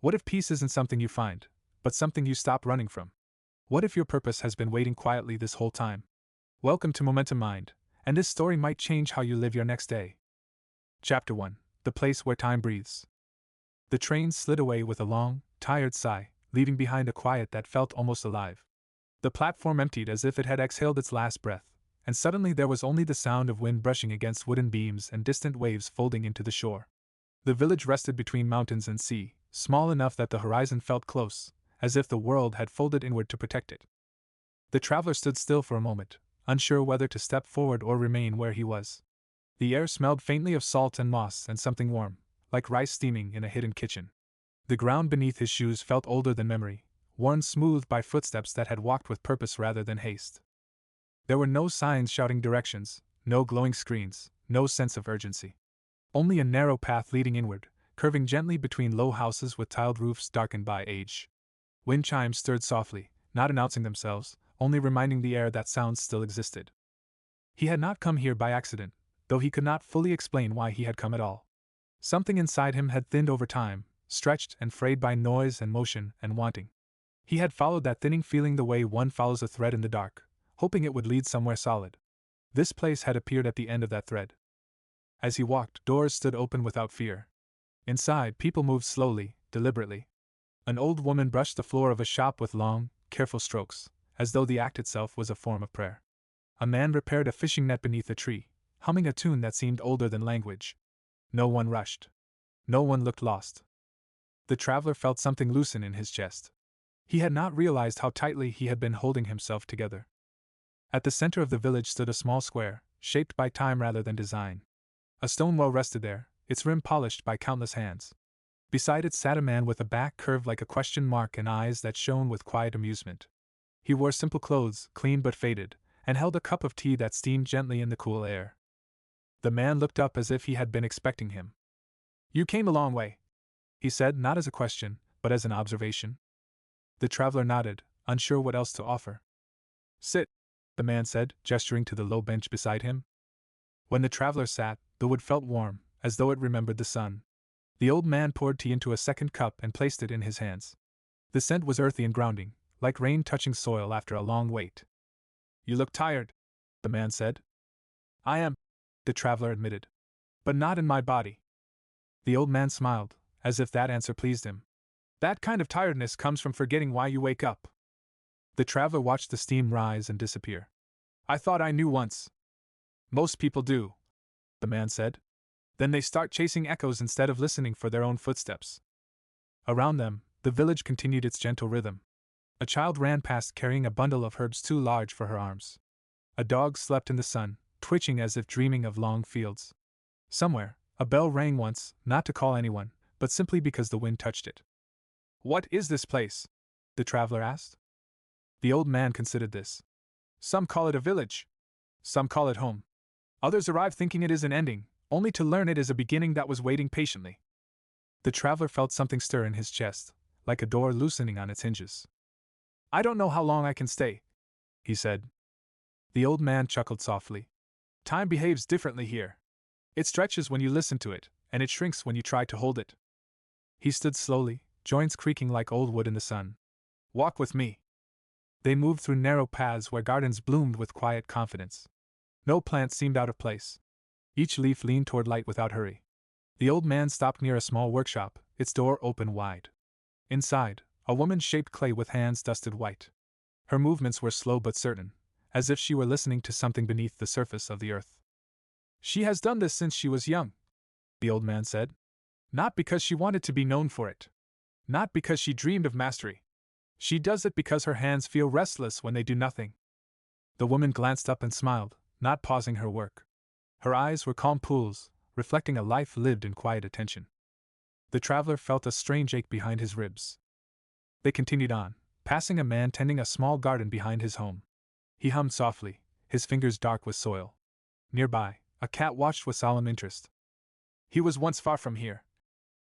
What if peace isn't something you find, but something you stop running from? What if your purpose has been waiting quietly this whole time? Welcome to Momentum Mind, and this story might change how you live your next day. Chapter 1: The Place Where Time Breathes. The train slid away with a long, tired sigh, leaving behind a quiet that felt almost alive. The platform emptied as if it had exhaled its last breath, and suddenly there was only the sound of wind brushing against wooden beams and distant waves folding into the shore. The village rested between mountains and sea, small enough that the horizon felt close, as if the world had folded inward to protect it. The traveler stood still for a moment, unsure whether to step forward or remain where he was. The air smelled faintly of salt and moss and something warm, like rice steaming in a hidden kitchen. The ground beneath his shoes felt older than memory, worn smooth by footsteps that had walked with purpose rather than haste. There were no signs shouting directions, no glowing screens, no sense of urgency. Only a narrow path leading inward, curving gently between low houses with tiled roofs darkened by age. Wind chimes stirred softly, not announcing themselves, only reminding the air that sounds still existed. He had not come here by accident, though he could not fully explain why he had come at all. Something inside him had thinned over time, stretched and frayed by noise and motion and wanting. He had followed that thinning feeling the way one follows a thread in the dark, hoping it would lead somewhere solid. This place had appeared at the end of that thread. As he walked, doors stood open without fear. Inside, people moved slowly, deliberately. An old woman brushed the floor of a shop with long, careful strokes, as though the act itself was a form of prayer. A man repaired a fishing net beneath a tree, humming a tune that seemed older than language. No one rushed. No one looked lost. The traveler felt something loosen in his chest. He had not realized how tightly he had been holding himself together. At the center of the village stood a small square, shaped by time rather than design. A stone well rested there, its rim polished by countless hands. Beside it sat a man with a back curved like a question mark and eyes that shone with quiet amusement. He wore simple clothes, clean but faded, and held a cup of tea that steamed gently in the cool air. The man looked up as if he had been expecting him. "You came a long way," he said, not as a question, but as an observation. The traveler nodded, unsure what else to offer. "Sit," the man said, gesturing to the low bench beside him. When the traveler sat, the wood felt warm, as though it remembered the sun. The old man poured tea into a second cup and placed it in his hands. The scent was earthy and grounding, like rain touching soil after a long wait. "You look tired," the man said. "I am," the traveler admitted. "But not in my body." The old man smiled, as if that answer pleased him. "That kind of tiredness comes from forgetting why you wake up." The traveler watched the steam rise and disappear. "I thought I knew once." "Most people do," the man said. "Then they start chasing echoes instead of listening for their own footsteps." Around them, the village continued its gentle rhythm. A child ran past carrying a bundle of herbs too large for her arms. A dog slept in the sun, twitching as if dreaming of long fields. Somewhere, a bell rang once, not to call anyone, but simply because the wind touched it. "What is this place?" the traveler asked. The old man considered this. "Some call it a village. Some call it home. Others arrive thinking it is an ending, only to learn it is a beginning that was waiting patiently." The traveler felt something stir in his chest, like a door loosening on its hinges. "I don't know how long I can stay," he said. The old man chuckled softly. "Time behaves differently here. It stretches when you listen to it, and it shrinks when you try to hold it." He stood slowly, joints creaking like old wood in the sun. "Walk with me." They moved through narrow paths where gardens bloomed with quiet confidence. No plant seemed out of place. Each leaf leaned toward light without hurry. The old man stopped near a small workshop, its door open wide. Inside, a woman shaped clay with hands dusted white. Her movements were slow but certain, as if she were listening to something beneath the surface of the earth. "She has done this since she was young," the old man said. "Not because she wanted to be known for it. Not because she dreamed of mastery. She does it because her hands feel restless when they do nothing." The woman glanced up and smiled, not pausing her work. Her eyes were calm pools, reflecting a life lived in quiet attention. The traveler felt a strange ache behind his ribs. They continued on, passing a man tending a small garden behind his home. He hummed softly, his fingers dark with soil. Nearby, a cat watched with solemn interest. "He was once far from here,"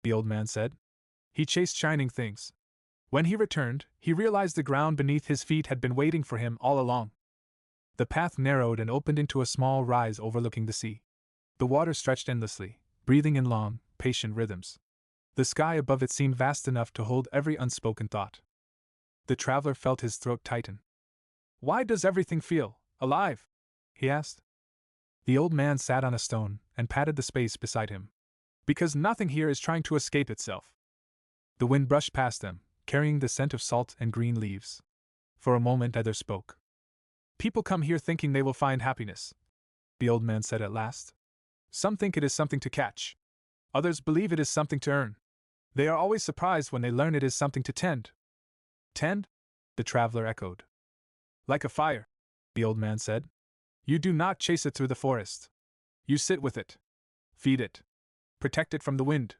the old man said. "He chased shining things. When he returned, he realized the ground beneath his feet had been waiting for him all along." The path narrowed and opened into a small rise overlooking the sea. The water stretched endlessly, breathing in long, patient rhythms. The sky above it seemed vast enough to hold every unspoken thought. The traveler felt his throat tighten. Why does everything feel alive? He asked. The old man sat on a stone and patted the space beside him. Because nothing here is trying to escape itself. The wind brushed past them, carrying the scent of salt and green leaves. For a moment neither spoke. People come here thinking they will find happiness, the old man said at last. Some think it is something to catch. Others believe it is something to earn. They are always surprised when they learn it is something to tend. Tend? The traveler echoed. Like a fire, the old man said. You do not chase it through the forest. You sit with it. Feed it. Protect it from the wind.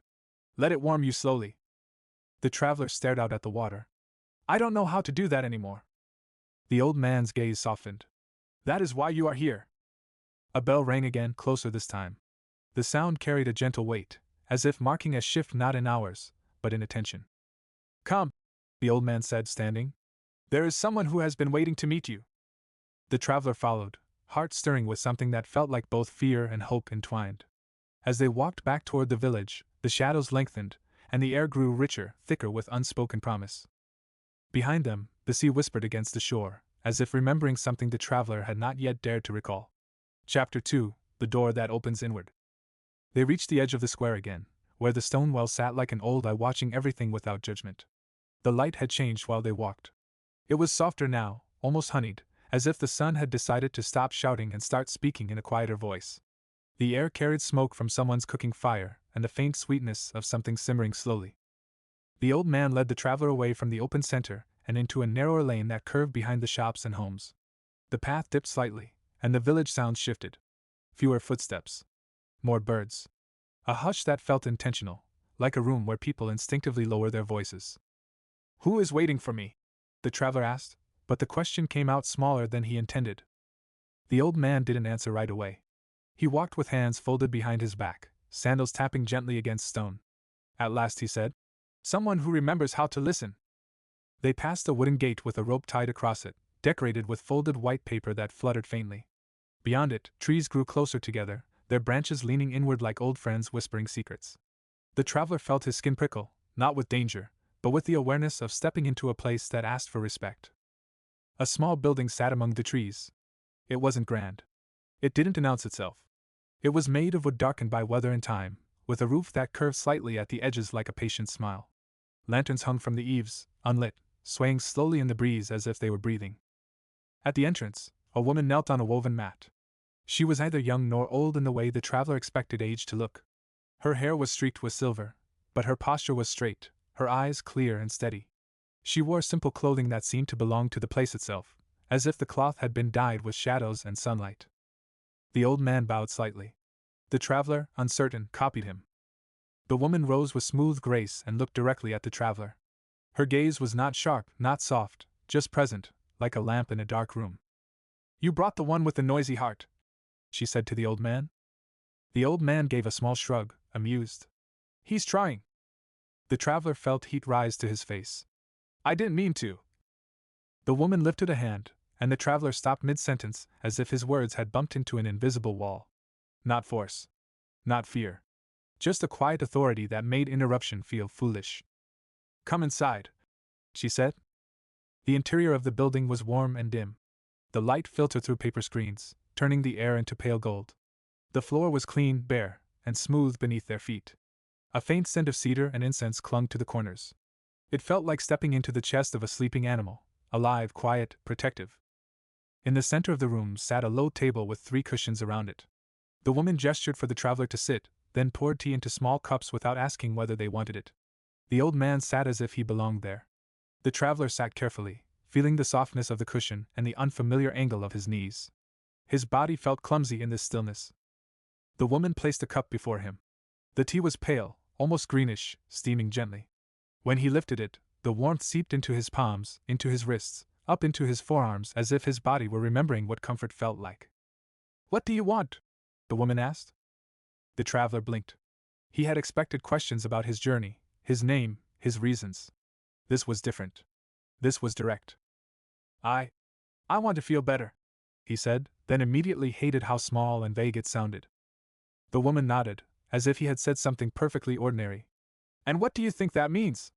Let it warm you slowly. The traveler stared out at the water. I don't know how to do that anymore. The old man's gaze softened. That is why you are here. A bell rang again, closer this time. The sound carried a gentle weight, as if marking a shift not in hours, but in attention. Come, the old man said, standing. There is someone who has been waiting to meet you. The traveler followed, heart stirring with something that felt like both fear and hope entwined. As they walked back toward the village, the shadows lengthened, and the air grew richer, thicker with unspoken promise. Behind them, the sea whispered against the shore, as if remembering something the traveler had not yet dared to recall. Chapter 2: The Door That Opens Inward. They reached the edge of the square again, where the stone well sat like an old eye watching everything without judgment. The light had changed while they walked. It was softer now, almost honeyed, as if the sun had decided to stop shouting and start speaking in a quieter voice. The air carried smoke from someone's cooking fire, and the faint sweetness of something simmering slowly. The old man led the traveler away from the open center and into a narrower lane that curved behind the shops and homes. The path dipped slightly, and the village sounds shifted. Fewer footsteps. More birds. A hush that felt intentional, like a room where people instinctively lower their voices. Who is waiting for me? The traveler asked, but the question came out smaller than he intended. The old man didn't answer right away. He walked with hands folded behind his back, sandals tapping gently against stone. At last he said, Someone who remembers how to listen. They passed a wooden gate with a rope tied across it, decorated with folded white paper that fluttered faintly. Beyond it, trees grew closer together, their branches leaning inward like old friends whispering secrets. The traveler felt his skin prickle, not with danger, but with the awareness of stepping into a place that asked for respect. A small building sat among the trees. It wasn't grand. It didn't announce itself. It was made of wood darkened by weather and time, with a roof that curved slightly at the edges like a patient smile. Lanterns hung from the eaves, unlit, swaying slowly in the breeze as if they were breathing. At the entrance, a woman knelt on a woven mat. She was neither young nor old in the way the traveler expected age to look. Her hair was streaked with silver, but her posture was straight, her eyes clear and steady. She wore simple clothing that seemed to belong to the place itself, as if the cloth had been dyed with shadows and sunlight. The old man bowed slightly. The traveler, uncertain, copied him. The woman rose with smooth grace and looked directly at the traveler. Her gaze was not sharp, not soft, just present, like a lamp in a dark room. You brought the one with the noisy heart, she said to the old man. The old man gave a small shrug, amused. He's trying. The traveler felt heat rise to his face. I didn't mean to. The woman lifted a hand, and the traveler stopped mid-sentence, as if his words had bumped into an invisible wall. Not force. Not fear. Just a quiet authority that made interruption feel foolish. Come inside, she said. The interior of the building was warm and dim. The light filtered through paper screens, turning the air into pale gold. The floor was clean, bare, and smooth beneath their feet. A faint scent of cedar and incense clung to the corners. It felt like stepping into the chest of a sleeping animal, alive, quiet, protective. In the center of the room sat a low table with 3 cushions around it. The woman gestured for the traveler to sit, then poured tea into small cups without asking whether they wanted it. The old man sat as if he belonged there. The traveler sat carefully, feeling the softness of the cushion and the unfamiliar angle of his knees. His body felt clumsy in this stillness. The woman placed a cup before him. The tea was pale, almost greenish, steaming gently. When he lifted it, the warmth seeped into his palms, into his wrists, up into his forearms as if his body were remembering what comfort felt like. What do you want? The woman asked. The traveler blinked. He had expected questions about his journey, his name, his reasons. This was different. This was direct. I want to feel better, he said, then immediately hated how small and vague it sounded. The woman nodded, as if he had said something perfectly ordinary. And what do you think that means?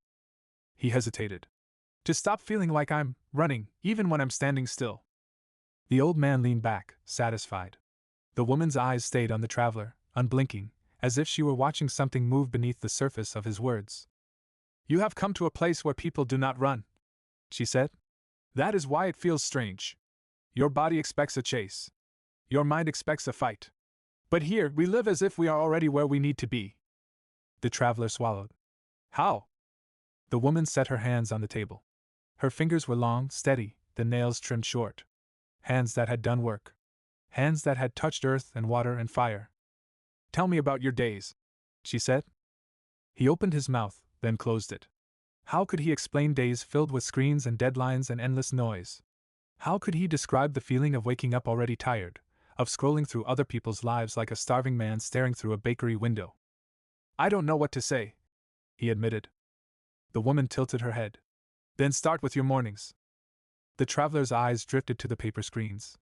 He hesitated. To stop feeling like I'm running, even when I'm standing still. The old man leaned back, satisfied. The woman's eyes stayed on the traveler, unblinking, as if she were watching something move beneath the surface of his words. You have come to a place where people do not run, she said. That is why it feels strange. Your body expects a chase. Your mind expects a fight. But here, we live as if we are already where we need to be. The traveler swallowed. How? The woman set her hands on the table. Her fingers were long, steady, the nails trimmed short. Hands that had done work. Hands that had touched earth and water and fire. Tell me about your days, she said. He opened his mouth, then closed it. How could he explain days filled with screens and deadlines and endless noise? How could he describe the feeling of waking up already tired, of scrolling through other people's lives like a starving man staring through a bakery window? I don't know what to say, he admitted. The woman tilted her head. Then start with your mornings. The traveler's eyes drifted to the paper screens.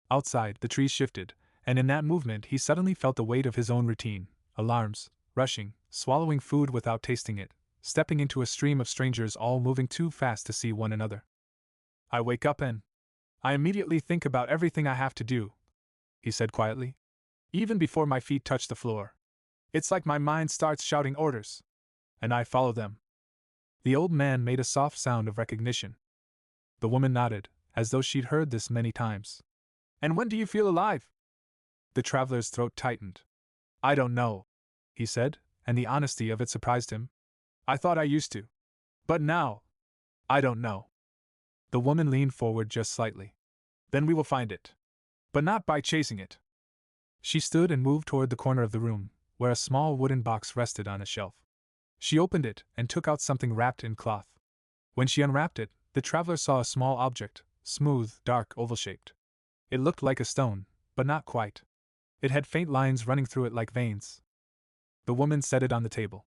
Outside, the trees shifted, and in that movement he suddenly felt the weight of his own routine, alarms, rushing, swallowing food without tasting it, stepping into a stream of strangers all moving too fast to see one another. I wake up and I immediately think about everything I have to do, he said quietly. Even before my feet touch the floor. It's like my mind starts shouting orders. And I follow them. The old man made a soft sound of recognition. The woman nodded, as though she'd heard this many times. And when do you feel alive? The traveler's throat tightened. I don't know, he said, and the honesty of it surprised him. I thought I used to. But now, I don't know. The woman leaned forward just slightly. Then we will find it. But not by chasing it. She stood and moved toward the corner of the room, where a small wooden box rested on a shelf. She opened it and took out something wrapped in cloth. When she unwrapped it, the traveler saw a small object, smooth, dark, oval-shaped. It looked like a stone, but not quite. It had faint lines running through it like veins. The woman set it on the table.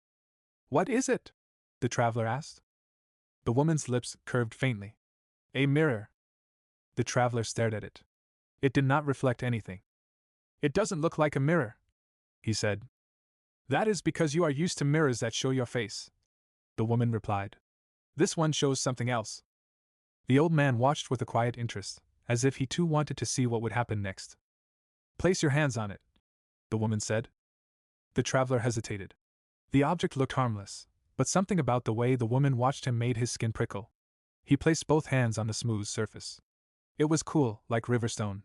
What is it? The traveler asked. The woman's lips curved faintly. A mirror. The traveler stared at it. It did not reflect anything. It doesn't look like a mirror, he said. That is because you are used to mirrors that show your face, the woman replied. This one shows something else. The old man watched with a quiet interest, as if he too wanted to see what would happen next. Place your hands on it, the woman said. The traveler hesitated. The object looked harmless, but something about the way the woman watched him made his skin prickle. He placed both hands on the smooth surface. It was cool, like river stone.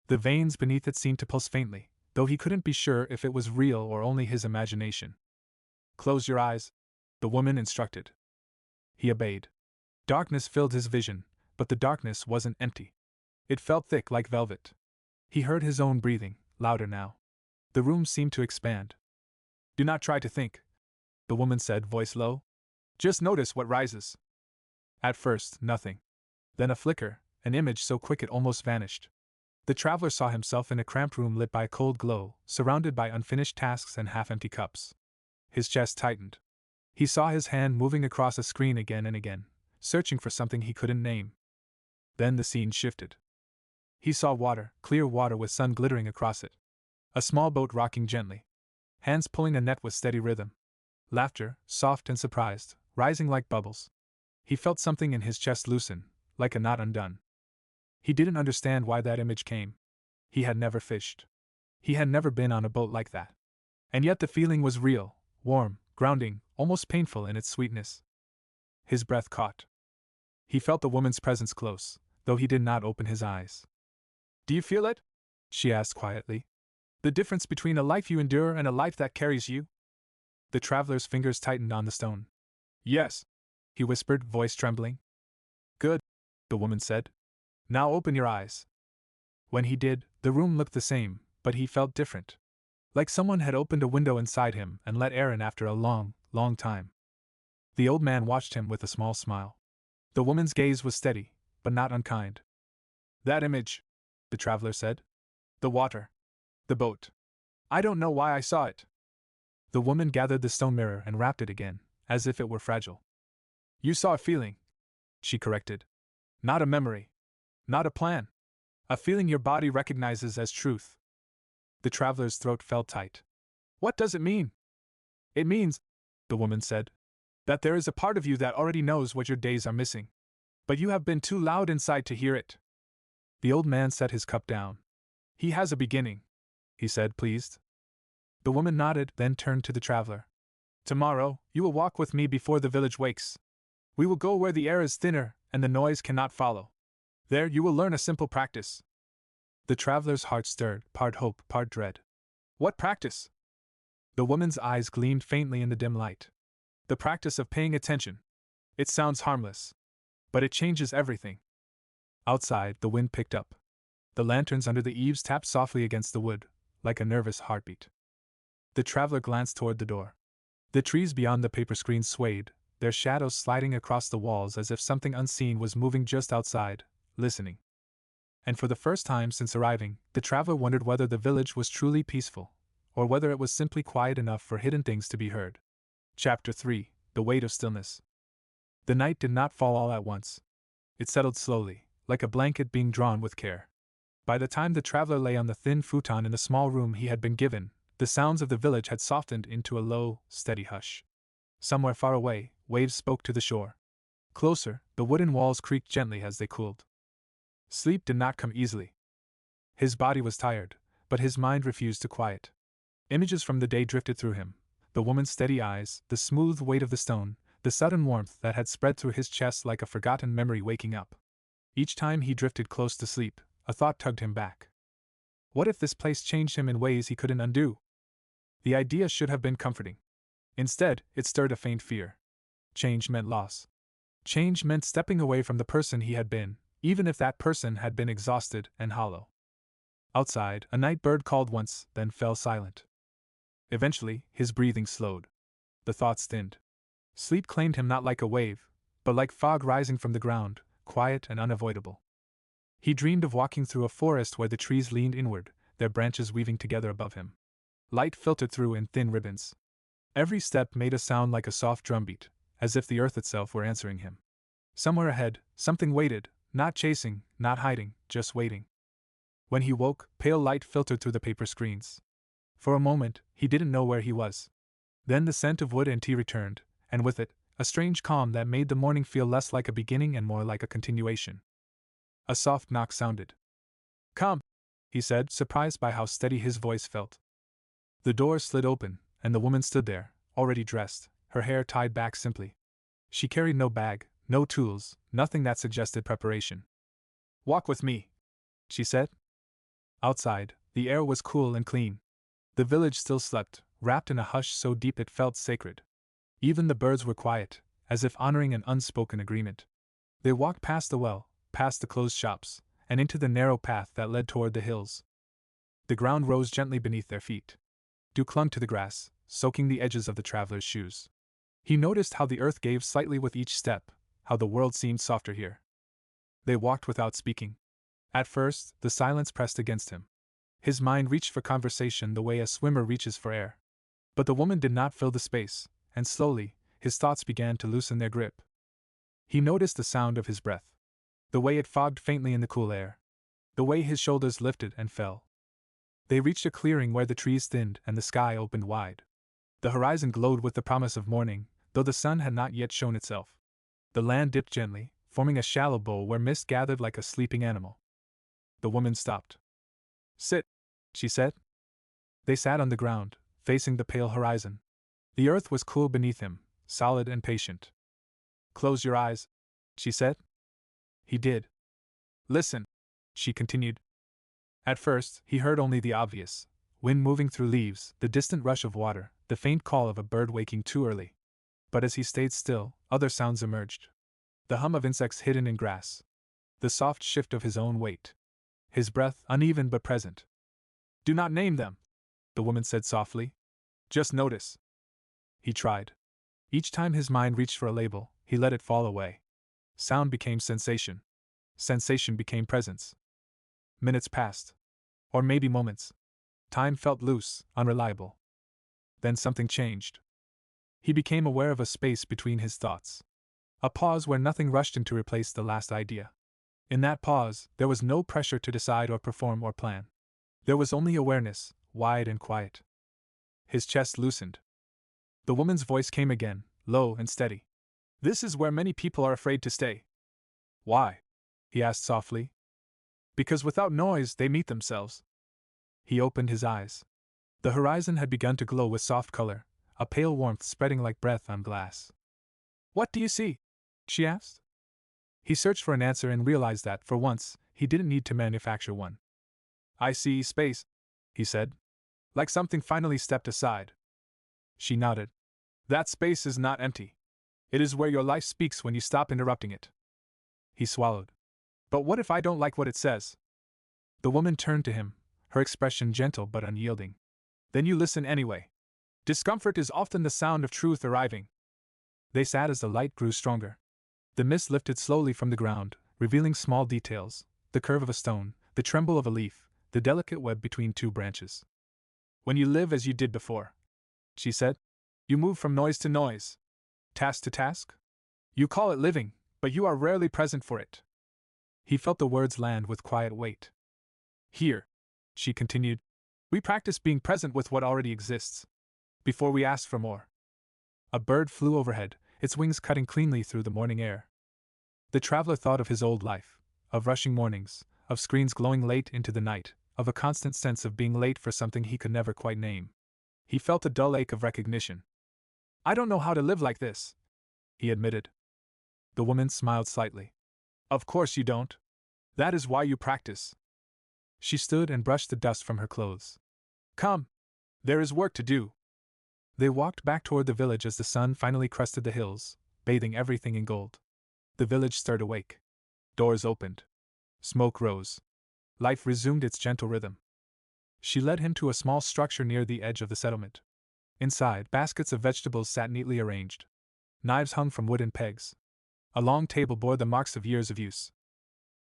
The veins beneath it seemed to pulse faintly, though he couldn't be sure if it was real or only his imagination. Close your eyes, the woman instructed. He obeyed. Darkness filled his vision, but the darkness wasn't empty. It felt thick like velvet. He heard his own breathing, louder now. The room seemed to expand. Do not try to think, the woman said, voice low. Just notice what rises. At first, nothing. Then a flicker, an image so quick it almost vanished. The traveler saw himself in a cramped room lit by a cold glow, surrounded by unfinished tasks and half-empty cups. His chest tightened. He saw his hand moving across a screen again and again, searching for something he couldn't name. Then the scene shifted. He saw water, clear water with sun glittering across it. A small boat rocking gently. Hands pulling a net with steady rhythm. Laughter, soft and surprised, rising like bubbles. He felt something in his chest loosen, like a knot undone. He didn't understand why that image came. He had never fished. He had never been on a boat like that. And yet the feeling was real, warm, grounding, almost painful in its sweetness. His breath caught. He felt the woman's presence close, though he did not open his eyes. Do you feel it? She asked quietly. The difference between a life you endure and a life that carries you? The traveler's fingers tightened on the stone. Yes, he whispered, voice trembling. Good, the woman said. Now open your eyes. When he did, the room looked the same, but he felt different. Like someone had opened a window inside him and let air in after a long, long time. The old man watched him with a small smile. The woman's gaze was steady, but not unkind. That image, the traveler said. The water. The boat. I don't know why I saw it. The woman gathered the stone mirror and wrapped it again, as if it were fragile. You saw a feeling, she corrected. Not a memory. Not a plan. A feeling your body recognizes as truth. The traveler's throat felt tight. What does it mean? It means, the woman said. That there is a part of you that already knows what your days are missing. But you have been too loud inside to hear it. The old man set his cup down. He has a beginning, he said, pleased. The woman nodded, then turned to the traveler. Tomorrow, you will walk with me before the village wakes. We will go where the air is thinner and the noise cannot follow. There you will learn a simple practice. The traveler's heart stirred, part hope, part dread. What practice? The woman's eyes gleamed faintly in the dim light. The practice of paying attention. It sounds harmless. But it changes everything. Outside, the wind picked up. The lanterns under the eaves tapped softly against the wood, like a nervous heartbeat. The traveler glanced toward the door. The trees beyond the paper screen swayed, their shadows sliding across the walls as if something unseen was moving just outside, listening. And for the first time since arriving, the traveler wondered whether the village was truly peaceful, or whether it was simply quiet enough for hidden things to be heard. Chapter 3: The Weight of Stillness. The night did not fall all at once. It settled slowly, like a blanket being drawn with care. By the time the traveler lay on the thin futon in the small room he had been given, the sounds of the village had softened into a low, steady hush. Somewhere far away, waves spoke to the shore. Closer, the wooden walls creaked gently as they cooled. Sleep did not come easily. His body was tired, but his mind refused to quiet. Images from the day drifted through him: the woman's steady eyes, the smooth weight of the stone, the sudden warmth that had spread through his chest like a forgotten memory waking up. Each time he drifted close to sleep, a thought tugged him back. What if this place changed him in ways he couldn't undo? The idea should have been comforting. Instead, it stirred a faint fear. Change meant loss. Change meant stepping away from the person he had been, even if that person had been exhausted and hollow. Outside, a night bird called once, then fell silent. Eventually, his breathing slowed. The thoughts thinned. Sleep claimed him not like a wave, but like fog rising from the ground, quiet and unavoidable. He dreamed of walking through a forest where the trees leaned inward, their branches weaving together above him. Light filtered through in thin ribbons. Every step made a sound like a soft drumbeat, as if the earth itself were answering him. Somewhere ahead, something waited, not chasing, not hiding, just waiting. When he woke, pale light filtered through the paper screens. For a moment, he didn't know where he was. Then the scent of wood and tea returned, and with it, a strange calm that made the morning feel less like a beginning and more like a continuation. A soft knock sounded. "Come," he said, surprised by how steady his voice felt. The door slid open, and the woman stood there, already dressed, her hair tied back simply. She carried no bag, no tools, nothing that suggested preparation. "Walk with me," she said. Outside, the air was cool and clean. The village still slept, wrapped in a hush so deep it felt sacred. Even the birds were quiet, as if honoring an unspoken agreement. They walked past the well, past the closed shops, and into the narrow path that led toward the hills. The ground rose gently beneath their feet. Dew clung to the grass, soaking the edges of the traveler's shoes. He noticed how the earth gave slightly with each step, how the world seemed softer here. They walked without speaking. At first, the silence pressed against him. His mind reached for conversation the way a swimmer reaches for air. But the woman did not fill the space, and slowly, his thoughts began to loosen their grip. He noticed the sound of his breath. The way it fogged faintly in the cool air. The way his shoulders lifted and fell. They reached a clearing where the trees thinned and the sky opened wide. The horizon glowed with the promise of morning, though the sun had not yet shown itself. The land dipped gently, forming a shallow bowl where mist gathered like a sleeping animal. The woman stopped. "Sit," she said. They sat on the ground, facing the pale horizon. The earth was cool beneath him, solid and patient. "Close your eyes," she said. He did. "Listen," she continued. At first, he heard only the obvious: wind moving through leaves, the distant rush of water, the faint call of a bird waking too early. But as he stayed still, other sounds emerged. The hum of insects hidden in grass. The soft shift of his own weight. His breath, uneven but present. "Do not name them," the woman said softly. "Just notice." He tried. Each time his mind reached for a label, he let it fall away. Sound became sensation. Sensation became presence. Minutes passed. Or maybe moments. Time felt loose, unreliable. Then something changed. He became aware of a space between his thoughts. A pause where nothing rushed in to replace the last idea. In that pause, there was no pressure to decide or perform or plan. There was only awareness, wide and quiet. His chest loosened. The woman's voice came again, low and steady. This is where many people are afraid to stay. Why? He asked softly. Because without noise they meet themselves. He opened his eyes. The horizon had begun to glow with soft color, a pale warmth spreading like breath on glass. What do you see? She asked. He searched for an answer and realized that, for once, he didn't need to manufacture one. I see space, he said. Like something finally stepped aside. She nodded. That space is not empty. It is where your life speaks when you stop interrupting it. He swallowed. But what if I don't like what it says? The woman turned to him, her expression gentle but unyielding. Then you listen anyway. Discomfort is often the sound of truth arriving. They sat as the light grew stronger. The mist lifted slowly from the ground, revealing small details, the curve of a stone, the tremble of a leaf, the delicate web between two branches. When you live as you did before, she said, you move from noise to noise, task to task. You call it living, but you are rarely present for it. He felt the words land with quiet weight. Here, she continued, we practice being present with what already exists, before we ask for more. A bird flew overhead, its wings cutting cleanly through the morning air. The traveler thought of his old life, of rushing mornings, of screens glowing late into the night, of a constant sense of being late for something he could never quite name. He felt a dull ache of recognition. I don't know how to live like this, he admitted. The woman smiled slightly. Of course you don't. That is why you practice. She stood and brushed the dust from her clothes. Come. There is work to do. They walked back toward the village as the sun finally crested the hills, bathing everything in gold. The village stirred awake. Doors opened. Smoke rose. Life resumed its gentle rhythm. She led him to a small structure near the edge of the settlement. Inside, baskets of vegetables sat neatly arranged. Knives hung from wooden pegs. A long table bore the marks of years of use.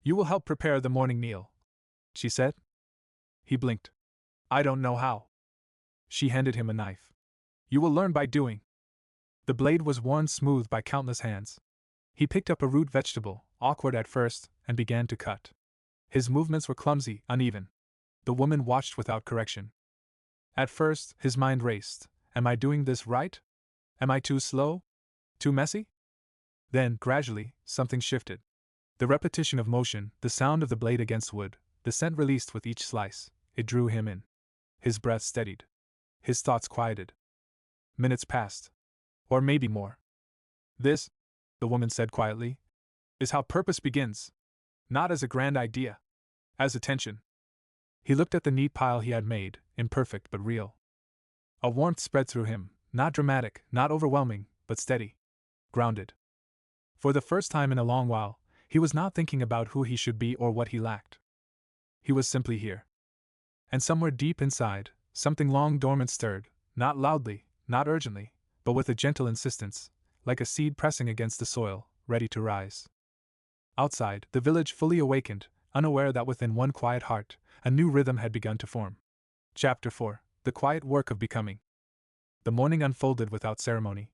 You will help prepare the morning meal, she said. He blinked. I don't know how. She handed him a knife. You will learn by doing. The blade was worn smooth by countless hands. He picked up a root vegetable, awkward at first, and began to cut. His movements were clumsy, uneven. The woman watched without correction. At first, his mind raced. Am I doing this right? Am I too slow? Too messy? Then, gradually, something shifted. The repetition of motion, the sound of the blade against wood, the scent released with each slice, it drew him in. His breath steadied. His thoughts quieted. Minutes passed. Or maybe more. This, the woman said quietly, is how purpose begins. Not as a grand idea. As attention. He looked at the neat pile he had made, imperfect but real. A warmth spread through him, not dramatic, not overwhelming, but steady. Grounded. For the first time in a long while, he was not thinking about who he should be or what he lacked. He was simply here. And somewhere deep inside, something long dormant stirred, not loudly, not urgently, but with a gentle insistence, like a seed pressing against the soil, ready to rise. Outside, the village fully awakened, unaware that within one quiet heart, a new rhythm had begun to form. Chapter 4. The Quiet Work of Becoming. The morning unfolded without ceremony.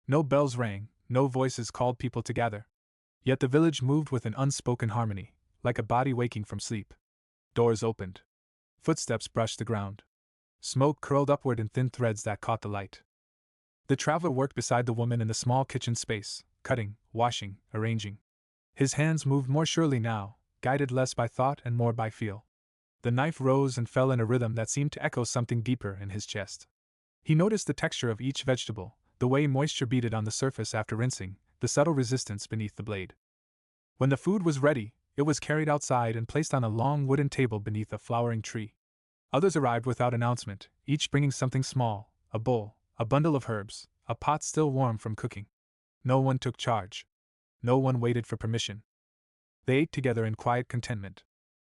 No bells rang, no voices called people to gather. Yet the village moved with an unspoken harmony, like a body waking from sleep. Doors opened. Footsteps brushed the ground. Smoke curled upward in thin threads that caught the light. The traveler worked beside the woman in the small kitchen space, cutting, washing, arranging. His hands moved more surely now, guided less by thought and more by feel. The knife rose and fell in a rhythm that seemed to echo something deeper in his chest. He noticed the texture of each vegetable, the way moisture beaded on the surface after rinsing, the subtle resistance beneath the blade. When the food was ready, it was carried outside and placed on a long wooden table beneath a flowering tree. Others arrived without announcement, each bringing something small, a bowl, a bundle of herbs, a pot still warm from cooking. No one took charge. No one waited for permission. They ate together in quiet contentment.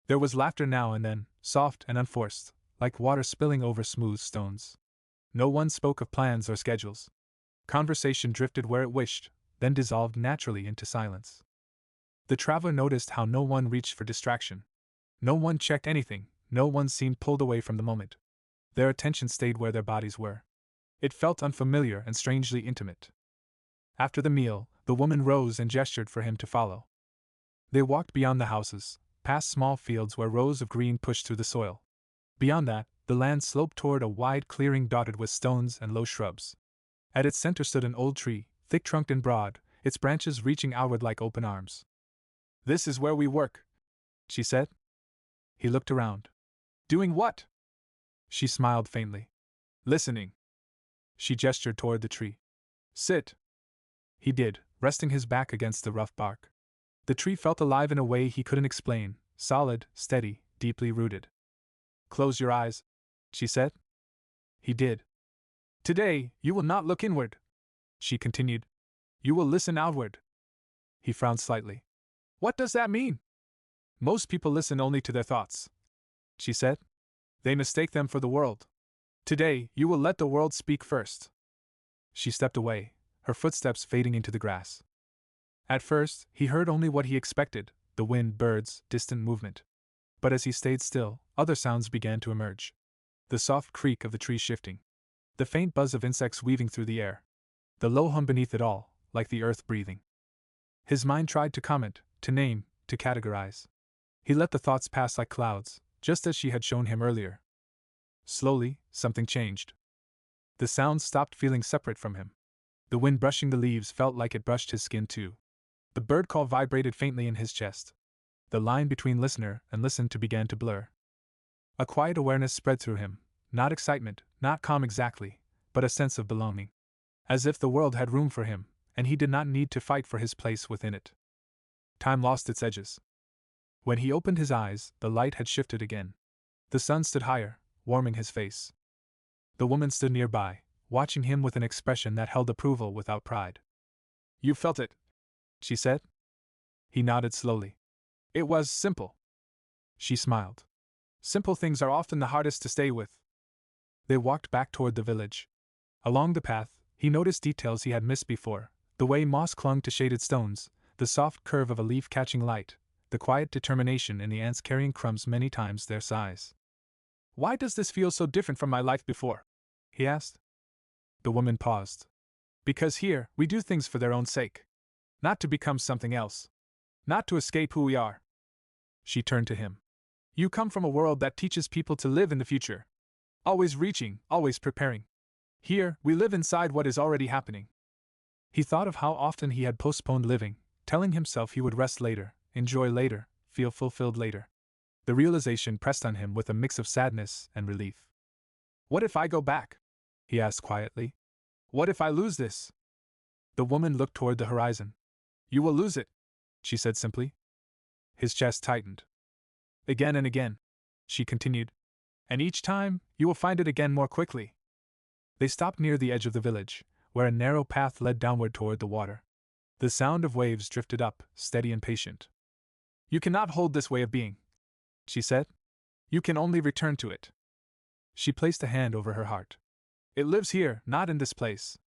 There was laughter now and then, soft and unforced, like water spilling over smooth stones. No one spoke of plans or schedules. Conversation drifted where it wished, then dissolved naturally into silence. The traveler noticed how no one reached for distraction. No one checked anything, no one seemed pulled away from the moment. Their attention stayed where their bodies were. It felt unfamiliar and strangely intimate. After the meal, the woman rose and gestured for him to follow. They walked beyond the houses, past small fields where rows of green pushed through the soil. Beyond that, the land sloped toward a wide clearing dotted with stones and low shrubs. At its center stood an old tree, thick-trunked and broad, its branches reaching outward like open arms. "This is where we work," she said. He looked around. "Doing what?" She smiled faintly. "Listening." She gestured toward the tree. "Sit." He did, resting his back against the rough bark. The tree felt alive in a way he couldn't explain, solid, steady, deeply rooted. "Close your eyes," she said. He did. "Today, you will not look inward," she continued. "You will listen outward." He frowned slightly. "What does that mean?" "Most people listen only to their thoughts," she said. "They mistake them for the world. Today, you will let the world speak first." She stepped away, her footsteps fading into the grass. At first, he heard only what he expected: the wind, birds, distant movement. But as he stayed still, other sounds began to emerge. The soft creak of the tree shifting. The faint buzz of insects weaving through the air. The low hum beneath it all, like the earth breathing. His mind tried to comment, to name, to categorize. He let the thoughts pass like clouds, just as she had shown him earlier. Slowly, something changed. The sounds stopped feeling separate from him. The wind brushing the leaves felt like it brushed his skin too. The bird call vibrated faintly in his chest. The line between listener and listened to began to blur. A quiet awareness spread through him, not excitement, not calm exactly, but a sense of belonging. As if the world had room for him, and he did not need to fight for his place within it. Time lost its edges. When he opened his eyes, the light had shifted again. The sun stood higher, warming his face. The woman stood nearby, watching him with an expression that held approval without pride. "You felt it," she said. He nodded slowly. "It was simple." She smiled. "Simple things are often the hardest to stay with." They walked back toward the village. Along the path, he noticed details he had missed before: the way moss clung to shaded stones, the soft curve of a leaf catching light, the quiet determination in the ants carrying crumbs many times their size. "Why does this feel so different from my life before?" he asked. The woman paused. "Because here, we do things for their own sake. Not to become something else. Not to escape who we are." She turned to him. "You come from a world that teaches people to live in the future. Always reaching, always preparing. Here, we live inside what is already happening." He thought of how often he had postponed living, telling himself he would rest later, enjoy later, feel fulfilled later. The realization pressed on him with a mix of sadness and relief. "What if I go back?" he asked quietly. "What if I lose this?" The woman looked toward the horizon. "You will lose it," she said simply. His chest tightened. "Again and again," she continued. "And each time, you will find it again more quickly." They stopped near the edge of the village, where a narrow path led downward toward the water. The sound of waves drifted up, steady and patient. "You cannot hold this way of being," she said. "You can only return to it." She placed a hand over her heart. "It lives here, not in this place."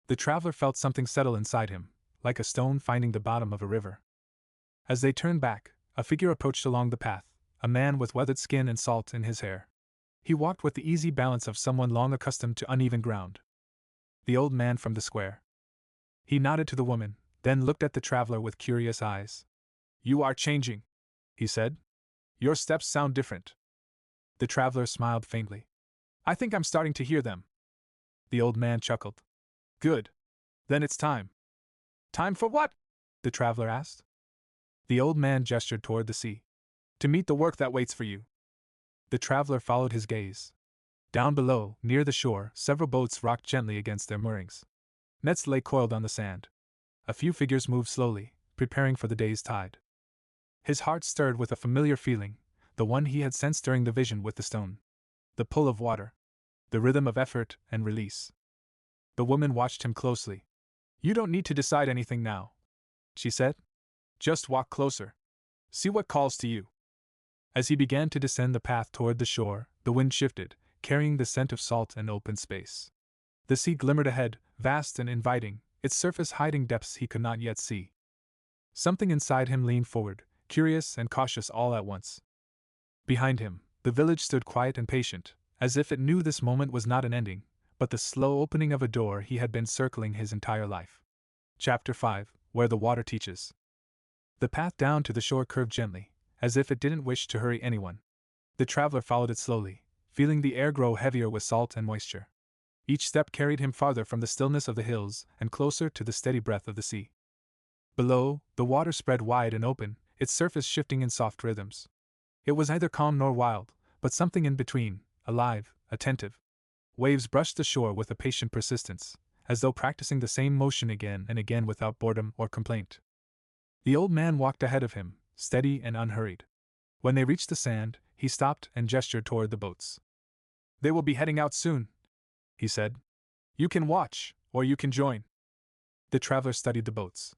The traveler felt something settle inside him, like a stone finding the bottom of a river. As they turned back, a figure approached along the path, a man with weathered skin and salt in his hair. He walked with the easy balance of someone long accustomed to uneven ground. The old man from the square. He nodded to the woman, then looked at the traveler with curious eyes. "You are changing," he said. "Your steps sound different." The traveler smiled faintly. "I think I'm starting to hear them." The old man chuckled. "Good. Then it's time." "Time for what?" the traveler asked. The old man gestured toward the sea. "To meet the work that waits for you." The traveler followed his gaze. Down below, near the shore, several boats rocked gently against their moorings. Nets lay coiled on the sand. A few figures moved slowly, preparing for the day's tide. His heart stirred with a familiar feeling, the one he had sensed during the vision with the stone. The pull of water. The rhythm of effort and release. The woman watched him closely. "You don't need to decide anything now," she said. "Just walk closer. See what calls to you." As he began to descend the path toward the shore, the wind shifted, carrying the scent of salt and open space. The sea glimmered ahead, vast and inviting, its surface hiding depths he could not yet see. Something inside him leaned forward, curious and cautious all at once. Behind him, the village stood quiet and patient, as if it knew this moment was not an ending, but the slow opening of a door he had been circling his entire life. Chapter 5: Where the Water Teaches. The path down to the shore curved gently, as if it didn't wish to hurry anyone. The traveler followed it slowly, feeling the air grow heavier with salt and moisture. Each step carried him farther from the stillness of the hills and closer to the steady breath of the sea. Below, the water spread wide and open, its surface shifting in soft rhythms. It was neither calm nor wild, but something in between, alive, attentive. Waves brushed the shore with a patient persistence, as though practicing the same motion again and again without boredom or complaint. The old man walked ahead of him, steady and unhurried. When they reached the sand, he stopped and gestured toward the boats. "They will be heading out soon," he said. "You can watch, or you can join." The traveler studied the boats.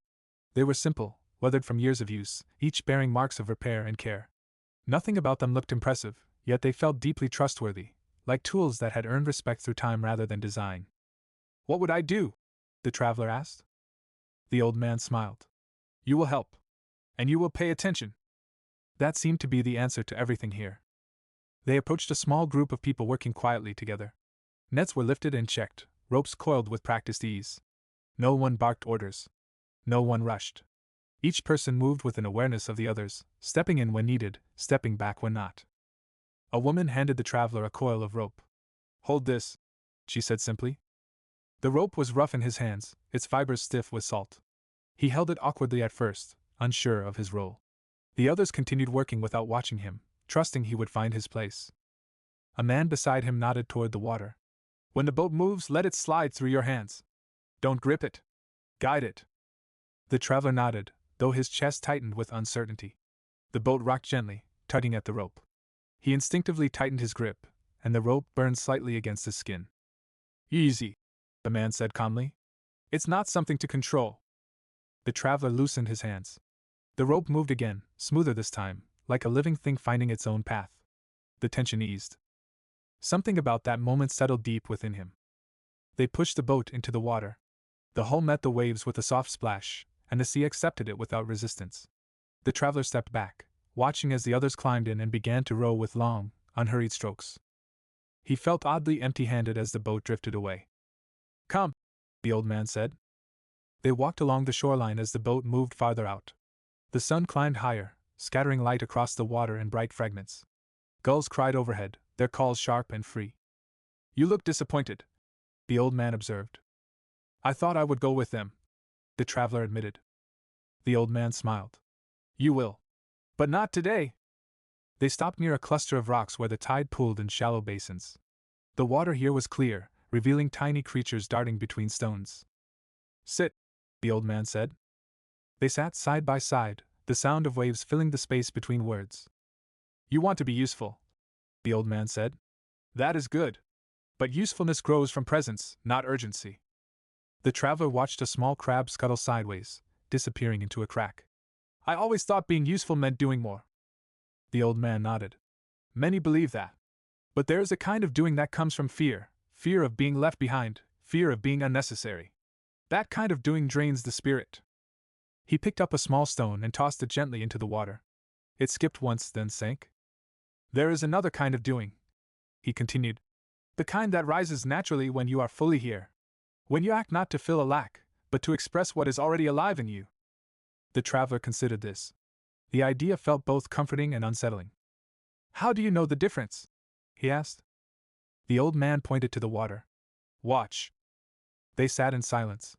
They were simple, weathered from years of use, each bearing marks of repair and care. Nothing about them looked impressive, yet they felt deeply trustworthy, like tools that had earned respect through time rather than design. "What would I do?" the traveler asked. The old man smiled. "You will help. And you will pay attention." That seemed to be the answer to everything here. They approached a small group of people working quietly together. Nets were lifted and checked, ropes coiled with practiced ease. No one barked orders. No one rushed. Each person moved with an awareness of the others, stepping in when needed, stepping back when not. A woman handed the traveler a coil of rope. "Hold this," she said simply. The rope was rough in his hands, its fibers stiff with salt. He held it awkwardly at first, unsure of his role. The others continued working without watching him, trusting he would find his place. A man beside him nodded toward the water. "When the boat moves, let it slide through your hands. Don't grip it. Guide it." The traveler nodded, though his chest tightened with uncertainty. The boat rocked gently, tugging at the rope. He instinctively tightened his grip, and the rope burned slightly against his skin. "Easy," the man said calmly. "It's not something to control." The traveler loosened his hands. The rope moved again, smoother this time, like a living thing finding its own path. The tension eased. Something about that moment settled deep within him. They pushed the boat into the water. The hull met the waves with a soft splash, and the sea accepted it without resistance. The traveler stepped back, watching as the others climbed in and began to row with long, unhurried strokes. He felt oddly empty-handed as the boat drifted away. "Come," the old man said. They walked along the shoreline as the boat moved farther out. The sun climbed higher, scattering light across the water in bright fragments. Gulls cried overhead, their calls sharp and free. "You look disappointed," the old man observed. "I thought I would go with them," the traveler admitted. The old man smiled. "You will. But not today." They stopped near a cluster of rocks where the tide pooled in shallow basins. The water here was clear, revealing tiny creatures darting between stones. "Sit," the old man said. They sat side by side, the sound of waves filling the space between words. "You want to be useful," the old man said. "That is good. But usefulness grows from presence, not urgency." The traveler watched a small crab scuttle sideways, disappearing into a crack. "I always thought being useful meant doing more." The old man nodded. "Many believe that. But there is a kind of doing that comes from fear, fear of being left behind, fear of being unnecessary. That kind of doing drains the spirit." He picked up a small stone and tossed it gently into the water. It skipped once, then sank. "There is another kind of doing," he continued. "The kind that rises naturally when you are fully here. When you act not to fill a lack, but to express what is already alive in you." The traveler considered this. The idea felt both comforting and unsettling. "How do you know the difference?" he asked. The old man pointed to the water. "Watch." They sat in silence.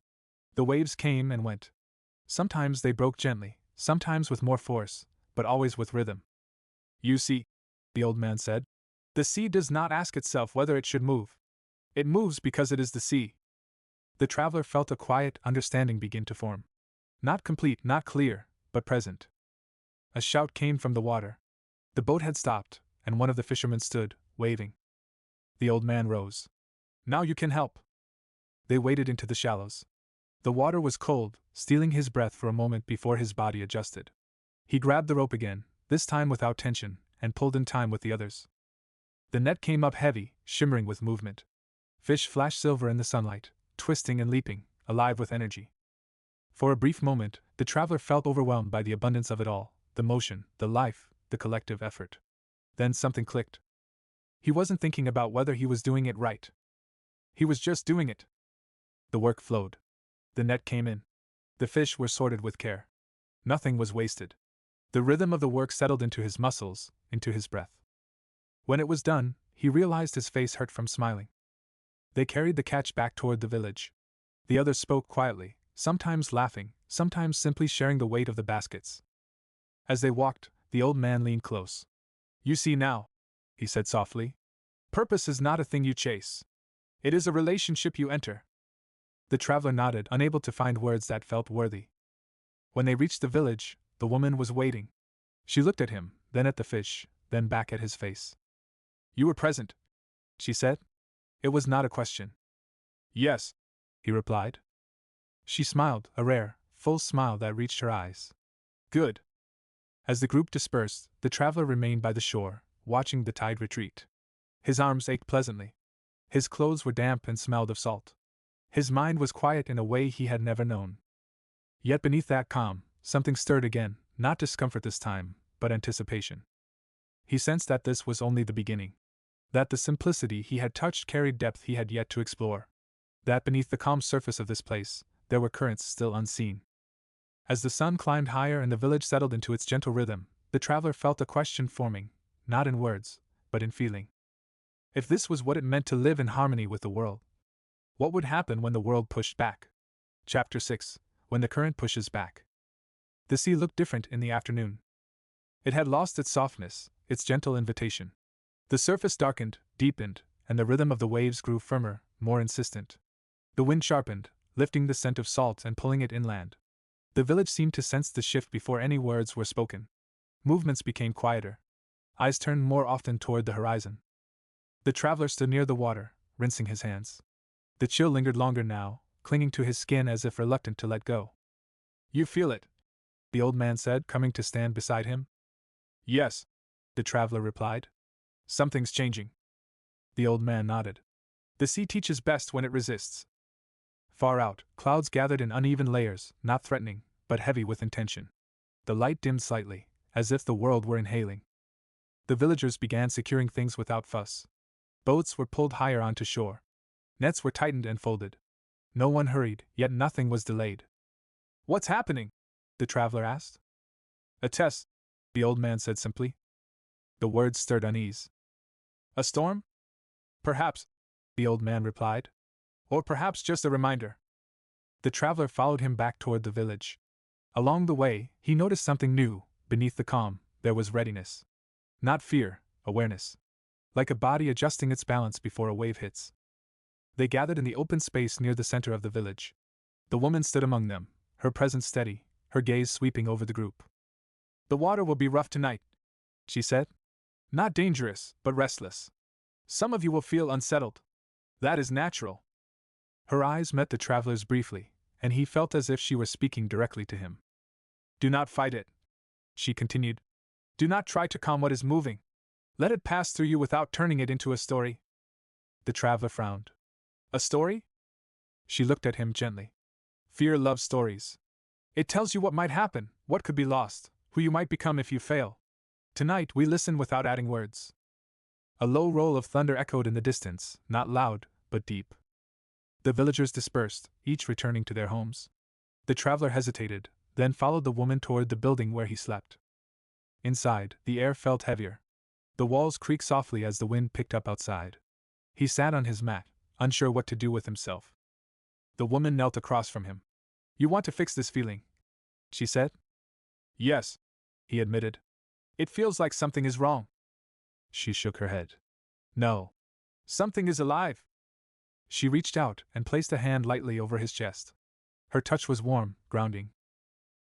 The waves came and went. Sometimes they broke gently, sometimes with more force, but always with rhythm. "You see," the old man said, "the sea does not ask itself whether it should move. It moves because it is the sea." The traveler felt a quiet understanding begin to form. Not complete, not clear, but present. A shout came from the water. The boat had stopped, and one of the fishermen stood, waving. The old man rose. "Now you can help." They waded into the shallows. The water was cold, stealing his breath for a moment before his body adjusted. He grabbed the rope again, this time without tension, and pulled in time with the others. The net came up heavy, shimmering with movement. Fish flashed silver in the sunlight, twisting and leaping, alive with energy. For a brief moment, the traveler felt overwhelmed by the abundance of it all, the motion, the life, the collective effort. Then something clicked. He wasn't thinking about whether he was doing it right. He was just doing it. The work flowed. The net came in. The fish were sorted with care. Nothing was wasted. The rhythm of the work settled into his muscles, into his breath. When it was done, he realized his face hurt from smiling. They carried the catch back toward the village. The others spoke quietly, sometimes laughing, sometimes simply sharing the weight of the baskets. As they walked, the old man leaned close. "You see now," he said softly. "Purpose is not a thing you chase. It is a relationship you enter." The traveler nodded, unable to find words that felt worthy. When they reached the village, the woman was waiting. She looked at him, then at the fish, then back at his face. "You were present," she said. It was not a question. "Yes," he replied. She smiled, a rare, full smile that reached her eyes. "Good." As the group dispersed, the traveler remained by the shore, watching the tide retreat. His arms ached pleasantly. His clothes were damp and smelled of salt. His mind was quiet in a way he had never known. Yet beneath that calm, something stirred again, not discomfort this time, but anticipation. He sensed that this was only the beginning. That the simplicity he had touched carried depth he had yet to explore. That beneath the calm surface of this place, there were currents still unseen. As the sun climbed higher and the village settled into its gentle rhythm, the traveler felt a question forming, not in words, but in feeling. If this was what it meant to live in harmony with the world, what would happen when the world pushed back? Chapter 6: When the Current Pushes Back. The sea looked different in the afternoon. It had lost its softness, its gentle invitation. The surface darkened, deepened, and the rhythm of the waves grew firmer, more insistent. The wind sharpened, lifting the scent of salt and pulling it inland. The village seemed to sense the shift before any words were spoken. Movements became quieter. Eyes turned more often toward the horizon. The traveler stood near the water, rinsing his hands. The chill lingered longer now, clinging to his skin as if reluctant to let go. "You feel it?" the old man said, coming to stand beside him. "Yes," the traveler replied. "Something's changing." The old man nodded. "The sea teaches best when it resists." Far out, clouds gathered in uneven layers, not threatening, but heavy with intention. The light dimmed slightly, as if the world were inhaling. The villagers began securing things without fuss. Boats were pulled higher onto shore. Nets were tightened and folded. No one hurried, yet nothing was delayed. "What's happening?" the traveler asked. "A test," the old man said simply. The words stirred unease. "A storm?" "Perhaps," the old man replied. "Or perhaps just a reminder." The traveler followed him back toward the village. Along the way, he noticed something new. Beneath the calm, there was readiness. Not fear, awareness. Like a body adjusting its balance before a wave hits. They gathered in the open space near the center of the village. The woman stood among them, her presence steady, her gaze sweeping over the group. "The water will be rough tonight," she said. "Not dangerous, but restless. Some of you will feel unsettled. That is natural." Her eyes met the traveler's briefly, and he felt as if she were speaking directly to him. "Do not fight it," she continued. "Do not try to calm what is moving. Let it pass through you without turning it into a story." The traveler frowned. "A story?" She looked at him gently. "Fear loves stories. It tells you what might happen, what could be lost, who you might become if you fail. Tonight we listen without adding words." A low roll of thunder echoed in the distance, not loud, but deep. The villagers dispersed, each returning to their homes. The traveler hesitated, then followed the woman toward the building where he slept. Inside, the air felt heavier. The walls creaked softly as the wind picked up outside. He sat on his mat, unsure what to do with himself. The woman knelt across from him. "You want to fix this feeling?" she said. "Yes," he admitted. "It feels like something is wrong." She shook her head. "No. Something is alive." She reached out and placed a hand lightly over his chest. Her touch was warm, grounding.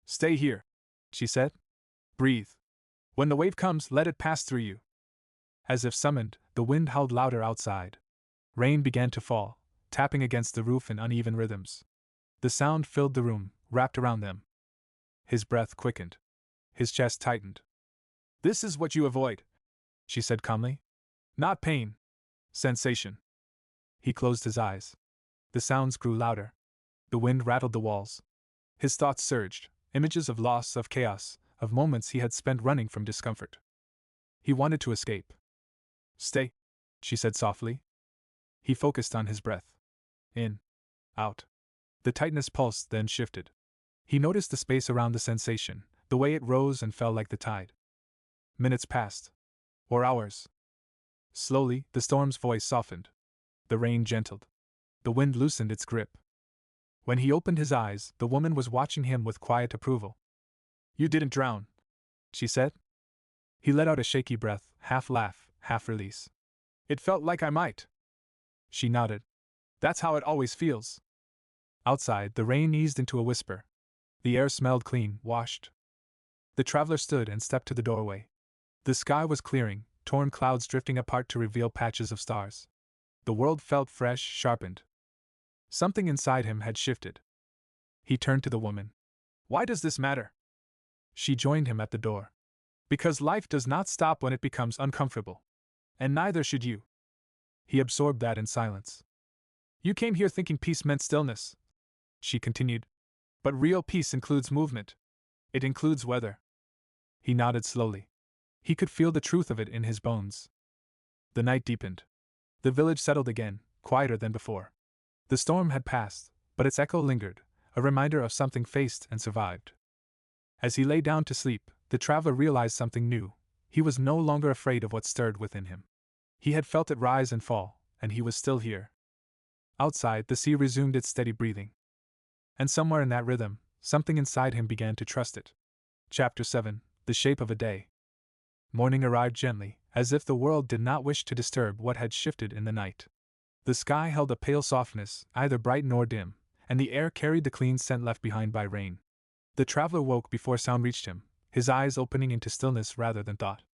"Stay here," she said. "Breathe. When the wave comes, let it pass through you." As if summoned, the wind howled louder outside. Rain began to fall, tapping against the roof in uneven rhythms. The sound filled the room, wrapped around them. His breath quickened. His chest tightened. "This is what you avoid," she said calmly. "Not pain. Sensation." He closed his eyes. The sounds grew louder. The wind rattled the walls. His thoughts surged, images of loss, of chaos, of moments he had spent running from discomfort. He wanted to escape. "Stay," she said softly. He focused on his breath. In. Out. The tightness pulsed, then shifted. He noticed the space around the sensation, the way it rose and fell like the tide. Minutes passed. Or hours. Slowly, the storm's voice softened. The rain gentled. The wind loosened its grip. When he opened his eyes, the woman was watching him with quiet approval. "You didn't drown," she said. He let out a shaky breath, half laugh, half release. "It felt like I might." She nodded. "That's how it always feels." Outside, the rain eased into a whisper. The air smelled clean, washed. The traveler stood and stepped to the doorway. The sky was clearing, torn clouds drifting apart to reveal patches of stars. The world felt fresh, sharpened. Something inside him had shifted. He turned to the woman. "Why does this matter?" She joined him at the door. "Because life does not stop when it becomes uncomfortable. And neither should you." He absorbed that in silence. "You came here thinking peace meant stillness," she continued. "But real peace includes movement. It includes weather." He nodded slowly. He could feel the truth of it in his bones. The night deepened. The village settled again, quieter than before. The storm had passed, but its echo lingered, a reminder of something faced and survived. As he lay down to sleep, the traveler realized something new. He was no longer afraid of what stirred within him. He had felt it rise and fall, and he was still here. Outside, the sea resumed its steady breathing. And somewhere in that rhythm, something inside him began to trust it. Chapter 7: The Shape of a Day. Morning arrived gently, as if the world did not wish to disturb what had shifted in the night. The sky held a pale softness, neither bright nor dim, and the air carried the clean scent left behind by rain. The traveler woke before sound reached him, his eyes opening into stillness rather than thought.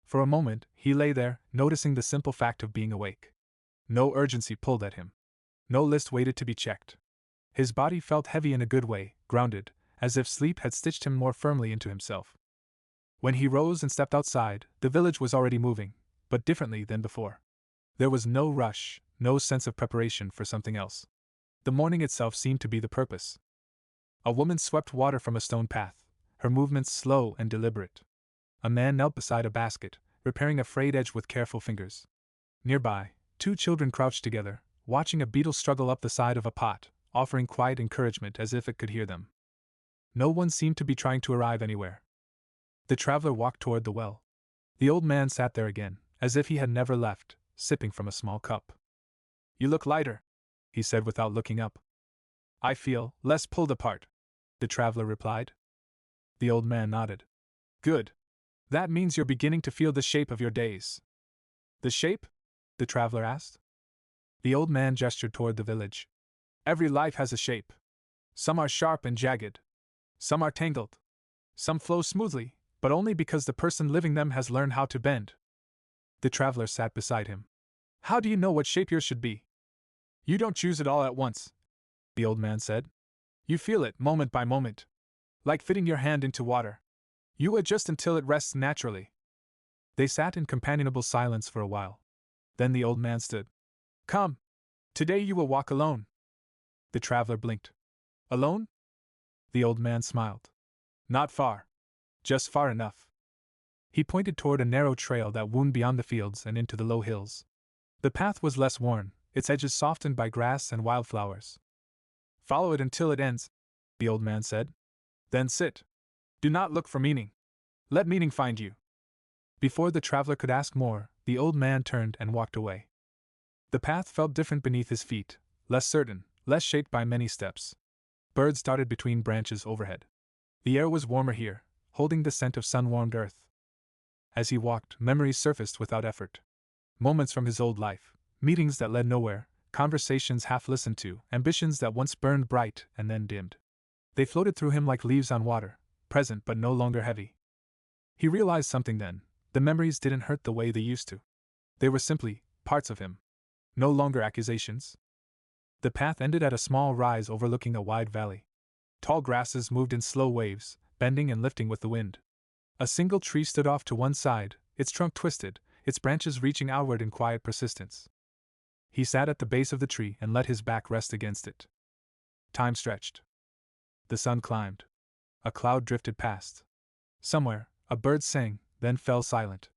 For a moment, he lay there, noticing the simple fact of being awake. No urgency pulled at him. No list waited to be checked. His body felt heavy in a good way, grounded, as if sleep had stitched him more firmly into himself. When he rose and stepped outside, the village was already moving, but differently than before. There was no rush, no sense of preparation for something else. The morning itself seemed to be the purpose. A woman swept water from a stone path, her movements slow and deliberate. A man knelt beside a basket, repairing a frayed edge with careful fingers. Nearby, two children crouched together, watching a beetle struggle up the side of a pot, offering quiet encouragement as if it could hear them. No one seemed to be trying to arrive anywhere. The traveler walked toward the well. The old man sat there again, as if he had never left, sipping from a small cup. "You look lighter," he said without looking up. "I feel less pulled apart," the traveler replied. The old man nodded. "Good. That means you're beginning to feel the shape of your days." "The shape?" the traveler asked. The old man gestured toward the village. "Every life has a shape. Some are sharp and jagged. Some are tangled. Some flow smoothly, but only because the person living them has learned how to bend." The traveler sat beside him. "How do you know what shape yours should be?" "You don't choose it all at once," the old man said. "You feel it moment by moment. Like fitting your hand into water. You adjust until it rests naturally." They sat in companionable silence for a while. Then the old man stood. "Come. Today you will walk alone." The traveler blinked. "Alone?" The old man smiled. "Not far. Just far enough." He pointed toward a narrow trail that wound beyond the fields and into the low hills. The path was less worn, its edges softened by grass and wildflowers. "Follow it until it ends," the old man said. "Then sit. Do not look for meaning. Let meaning find you." Before the traveler could ask more, the old man turned and walked away. The path felt different beneath his feet, less certain, less shaped by many steps. Birds darted between branches overhead. The air was warmer here, holding the scent of sun-warmed earth. As he walked, memories surfaced without effort. Moments from his old life, meetings that led nowhere, conversations half listened to, ambitions that once burned bright and then dimmed. They floated through him like leaves on water, present but no longer heavy. He realized something then: the memories didn't hurt the way they used to. They were simply parts of him. No longer accusations. The path ended at a small rise overlooking a wide valley. Tall grasses moved in slow waves, bending and lifting with the wind. A single tree stood off to one side, its trunk twisted, its branches reaching outward in quiet persistence. He sat at the base of the tree and let his back rest against it. Time stretched. The sun climbed. A cloud drifted past. Somewhere, a bird sang, then fell silent.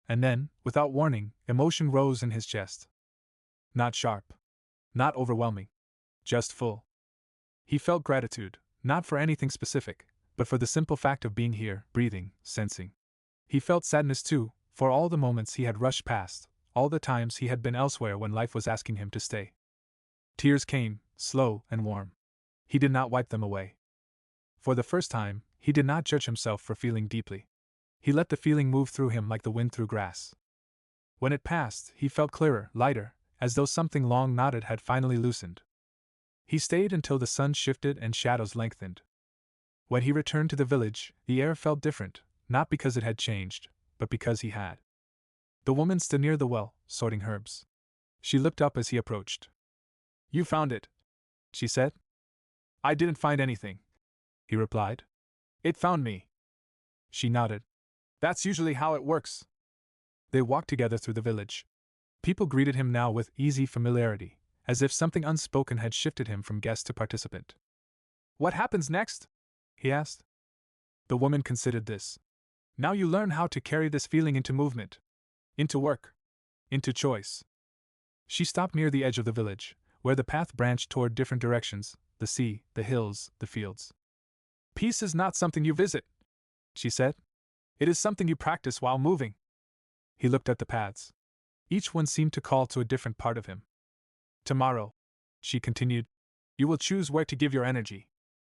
And then, without warning, emotion rose in his chest. Not sharp. Not overwhelming. Just full. He felt gratitude, not for anything specific, but for the simple fact of being here, breathing, sensing. He felt sadness too, for all the moments he had rushed past, all the times he had been elsewhere when life was asking him to stay. Tears came, slow and warm. He did not wipe them away. For the first time, he did not judge himself for feeling deeply. He let the feeling move through him like the wind through grass. When it passed, he felt clearer, lighter, as though something long knotted had finally loosened. He stayed until the sun shifted and shadows lengthened. When he returned to the village, the air felt different, not because it had changed, but because he had. The woman stood near the well, sorting herbs. She looked up as he approached. "You found it," she said. "I didn't find anything," he replied. "It found me." She nodded. "That's usually how it works." They walked together through the village. People greeted him now with easy familiarity, as if something unspoken had shifted him from guest to participant. "What happens next?" he asked. The woman considered this. "Now you learn how to carry this feeling into movement. Into work. Into choice." She stopped near the edge of the village, where the path branched toward different directions: the sea, the hills, the fields. "Peace is not something you visit," she said. "It is something you practice while moving." He looked at the paths. Each one seemed to call to a different part of him. "Tomorrow," she continued, "you will choose where to give your energy.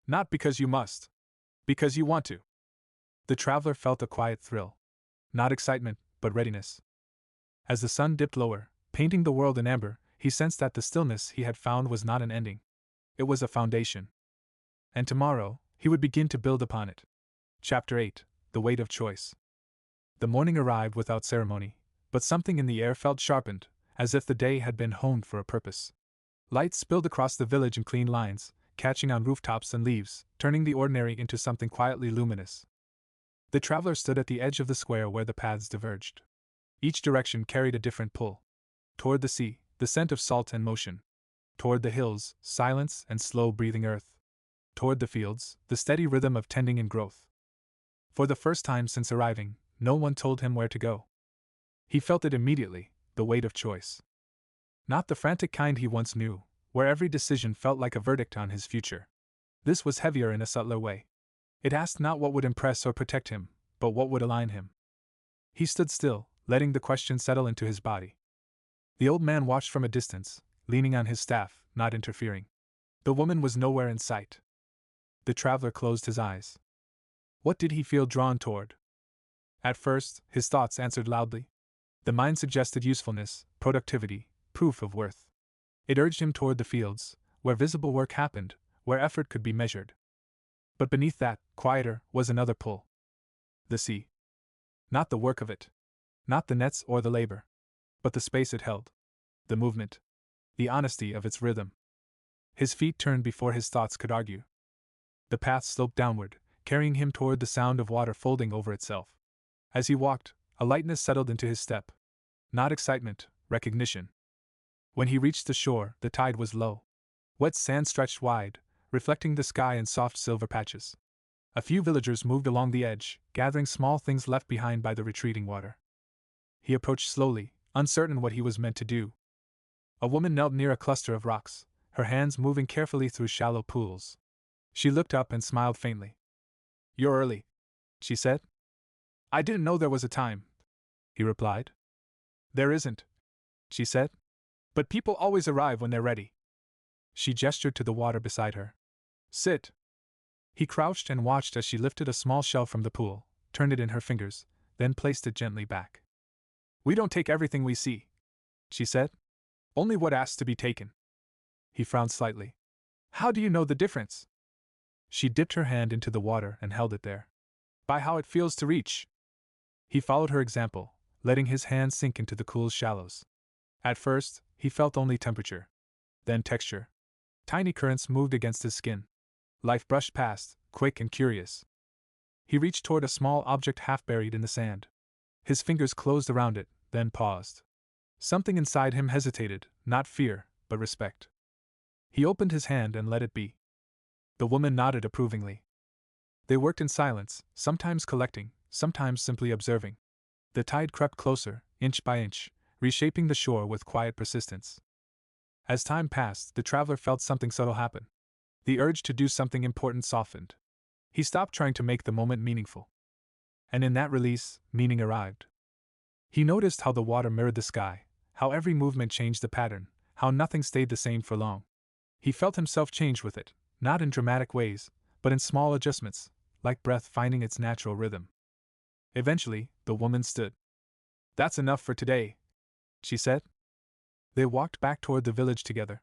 Not because you must. Because you want to." The traveler felt a quiet thrill. Not excitement, but readiness. As the sun dipped lower, painting the world in amber, he sensed that the stillness he had found was not an ending. It was a foundation. And tomorrow, he would begin to build upon it. Chapter 8: The Weight of Choice. The morning arrived without ceremony, but something in the air felt sharpened, as if the day had been honed for a purpose. Light spilled across the village in clean lines, catching on rooftops and leaves, turning the ordinary into something quietly luminous. The traveler stood at the edge of the square where the paths diverged. Each direction carried a different pull. Toward the sea, the scent of salt and motion. Toward the hills, silence and slow-breathing earth. Toward the fields, the steady rhythm of tending and growth. For the first time since arriving, no one told him where to go. He felt it immediately, the weight of choice. Not the frantic kind he once knew, where every decision felt like a verdict on his future. This was heavier in a subtler way. It asked not what would impress or protect him, but what would align him. He stood still, letting the question settle into his body. The old man watched from a distance, leaning on his staff, not interfering. The woman was nowhere in sight. The traveler closed his eyes. What did he feel drawn toward? At first, his thoughts answered loudly. The mind suggested usefulness, productivity, proof of worth. It urged him toward the fields, where visible work happened, where effort could be measured. But beneath that, quieter, was another pull. The sea. Not the work of it. Not the nets or the labor. But the space it held. The movement. The honesty of its rhythm. His feet turned before his thoughts could argue. The path sloped downward, carrying him toward the sound of water folding over itself. As he walked, a lightness settled into his step. Not excitement, recognition. When he reached the shore, the tide was low. Wet sand stretched wide, reflecting the sky in soft silver patches. A few villagers moved along the edge, gathering small things left behind by the retreating water. He approached slowly, uncertain what he was meant to do. A woman knelt near a cluster of rocks, her hands moving carefully through shallow pools. She looked up and smiled faintly. "You're early," she said. "I didn't know there was a time," he replied. "There isn't," she said. "But people always arrive when they're ready." She gestured to the water beside her. "Sit." He crouched and watched as she lifted a small shell from the pool, turned it in her fingers, then placed it gently back. "We don't take everything we see," she said. "Only what asks to be taken." He frowned slightly. "How do you know the difference?" She dipped her hand into the water and held it there. "By how it feels to reach." He followed her example, letting his hand sink into the cool shallows. At first, he felt only temperature. Then texture. Tiny currents moved against his skin. Life brushed past, quick and curious. He reached toward a small object half buried in the sand. His fingers closed around it, then paused. Something inside him hesitated, not fear, but respect. He opened his hand and let it be. The woman nodded approvingly. They worked in silence, sometimes collecting, sometimes simply observing. The tide crept closer, inch by inch, reshaping the shore with quiet persistence. As time passed, the traveler felt something subtle happen. The urge to do something important softened. He stopped trying to make the moment meaningful. And in that release, meaning arrived. He noticed how the water mirrored the sky, how every movement changed the pattern, how nothing stayed the same for long. He felt himself change with it, not in dramatic ways, but in small adjustments, like breath finding its natural rhythm. Eventually, the woman stood. "That's enough for today," she said. They walked back toward the village together.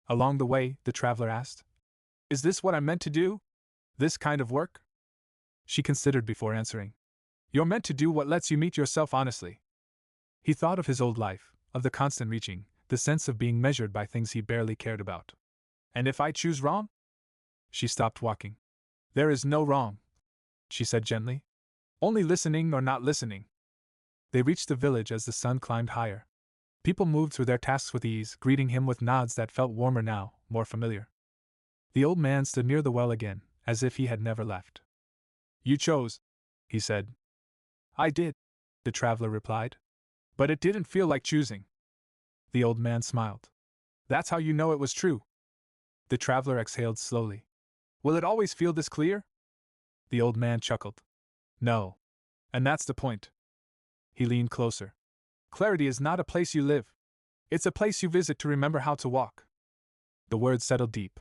Along the way, the traveler asked, "Is this what I'm meant to do? This kind of work?" She considered before answering. "You're meant to do what lets you meet yourself honestly." He thought of his old life, of the constant reaching, the sense of being measured by things he barely cared about. "And if I choose wrong?" She stopped walking. "There is no wrong," she said gently. "Only listening or not listening." They reached the village as the sun climbed higher. People moved through their tasks with ease, greeting him with nods that felt warmer now, more familiar. The old man stood near the well again, as if he had never left. "You chose," he said. "I did," the traveler replied. "But it didn't feel like choosing." The old man smiled. "That's how you know it was true." The traveler exhaled slowly. "Will it always feel this clear?" The old man chuckled. "No. And that's the point." He leaned closer. "Clarity is not a place you live. It's a place you visit to remember how to walk." The words settled deep.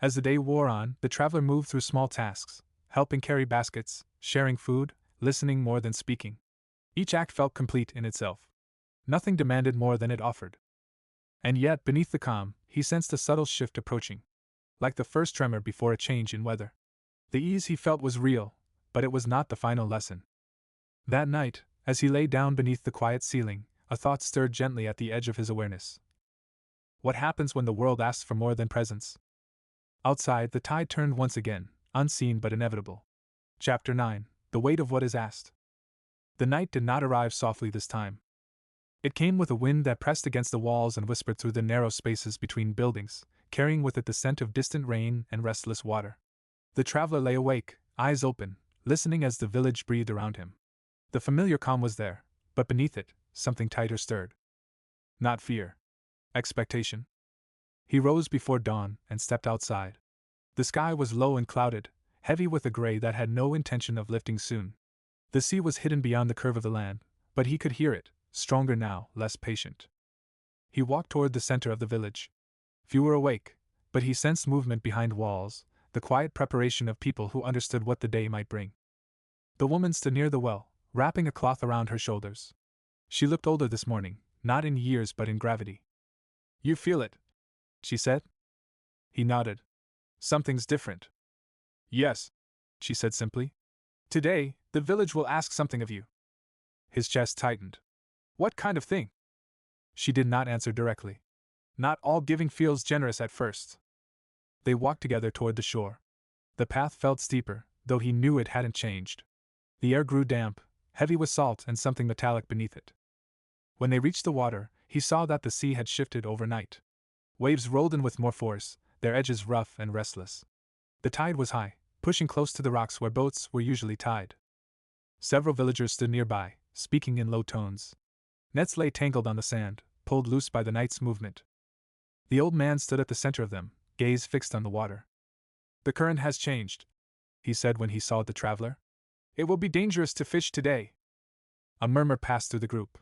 As the day wore on, the traveler moved through small tasks, helping carry baskets, sharing food, listening more than speaking. Each act felt complete in itself. Nothing demanded more than it offered. And yet, beneath the calm, he sensed a subtle shift approaching. Like the first tremor before a change in weather. The ease he felt was real, but it was not the final lesson. That night, as he lay down beneath the quiet ceiling, a thought stirred gently at the edge of his awareness. What happens when the world asks for more than presence? Outside, the tide turned once again, unseen but inevitable. Chapter 9: The Weight of What Is Asked. The night did not arrive softly this time. It came with a wind that pressed against the walls and whispered through the narrow spaces between buildings, carrying with it the scent of distant rain and restless water. The traveler lay awake, eyes open, listening as the village breathed around him. The familiar calm was there, but beneath it, something tighter stirred. Not fear. Expectation. He rose before dawn and stepped outside. The sky was low and clouded, heavy with a gray that had no intention of lifting soon. The sea was hidden beyond the curve of the land, but he could hear it, stronger now, less patient. He walked toward the center of the village. Few were awake, but he sensed movement behind walls, the quiet preparation of people who understood what the day might bring. The woman stood near the well, wrapping a cloth around her shoulders. She looked older this morning, not in years but in gravity. "You feel it," she said. He nodded. "Something's different." "Yes," she said simply. "Today, the village will ask something of you." His chest tightened. "What kind of thing?" She did not answer directly. "Not all giving feels generous at first." They walked together toward the shore. The path felt steeper, though he knew it hadn't changed. The air grew damp, heavy with salt and something metallic beneath it. When they reached the water, he saw that the sea had shifted overnight. Waves rolled in with more force, their edges rough and restless. The tide was high, pushing close to the rocks where boats were usually tied. Several villagers stood nearby, speaking in low tones. Nets lay tangled on the sand, pulled loose by the night's movement. The old man stood at the center of them, gaze fixed on the water. "The current has changed," he said when he saw the traveler. "It will be dangerous to fish today." A murmur passed through the group.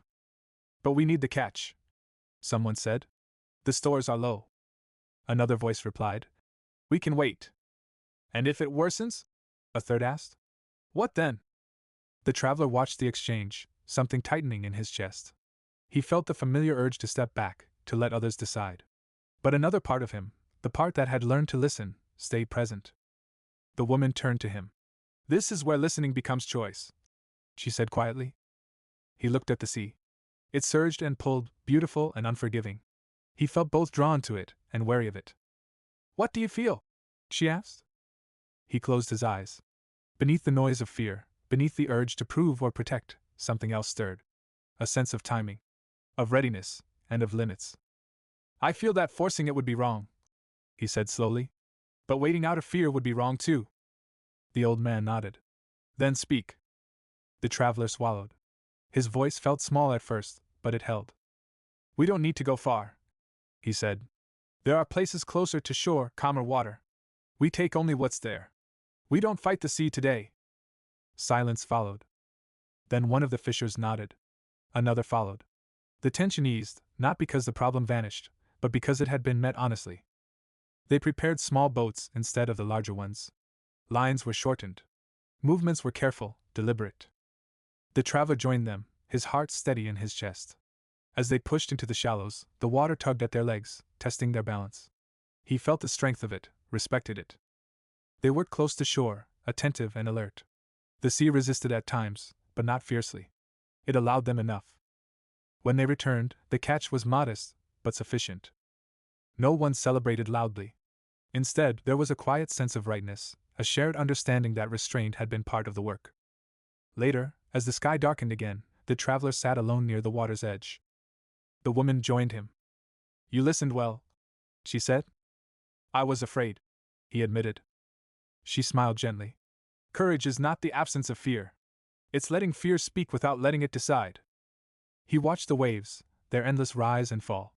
"But we need the catch," someone said. "The stores are low." Another voice replied. "We can wait." "And if it worsens?" a third asked. "What then?" The traveler watched the exchange, something tightening in his chest. He felt the familiar urge to step back, to let others decide. But another part of him, the part that had learned to listen, stayed present. The woman turned to him. "This is where listening becomes choice," she said quietly. He looked at the sea. It surged and pulled, beautiful and unforgiving. He felt both drawn to it and wary of it. "What do you feel?" she asked. He closed his eyes. Beneath the noise of fear, beneath the urge to prove or protect, something else stirred. A sense of timing, of readiness, and of limits. "I feel that forcing it would be wrong," he said slowly. "But waiting out of fear would be wrong too." The old man nodded. "Then speak." The traveler swallowed. His voice felt small at first, but it held. "We don't need to go far," he said. "There are places closer to shore, calmer water. We take only what's there. We don't fight the sea today." Silence followed. Then one of the fishers nodded. Another followed. The tension eased, not because the problem vanished, but because it had been met honestly. They prepared small boats instead of the larger ones. Lines were shortened. Movements were careful, deliberate. The traveler joined them, his heart steady in his chest. As they pushed into the shallows, the water tugged at their legs, testing their balance. He felt the strength of it, respected it. They worked close to shore, attentive and alert. The sea resisted at times, but not fiercely. It allowed them enough. When they returned, the catch was modest, but sufficient. No one celebrated loudly. Instead, there was a quiet sense of rightness, a shared understanding that restraint had been part of the work. Later, as the sky darkened again, the traveler sat alone near the water's edge. The woman joined him. "You listened well," she said. "I was afraid," he admitted. She smiled gently. "Courage is not the absence of fear. It's letting fear speak without letting it decide." He watched the waves, their endless rise and fall.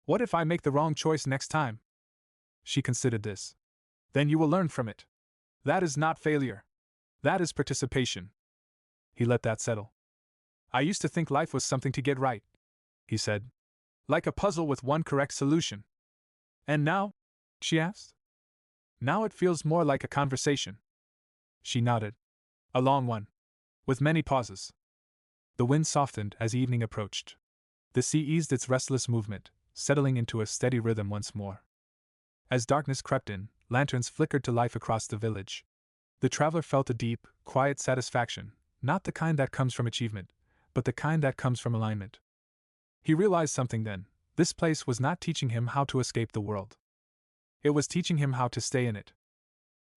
"What if I make the wrong choice next time?" She considered this. "Then you will learn from it. That is not failure. That is participation." He let that settle. "I used to think life was something to get right," he said. "Like a puzzle with one correct solution." "And now?" she asked. "Now it feels more like a conversation." She nodded. "A long one. With many pauses." The wind softened as evening approached. The sea eased its restless movement, settling into a steady rhythm once more. As darkness crept in, lanterns flickered to life across the village. The traveler felt a deep, quiet satisfaction, not the kind that comes from achievement, but the kind that comes from alignment. He realized something then: this place was not teaching him how to escape the world. It was teaching him how to stay in it.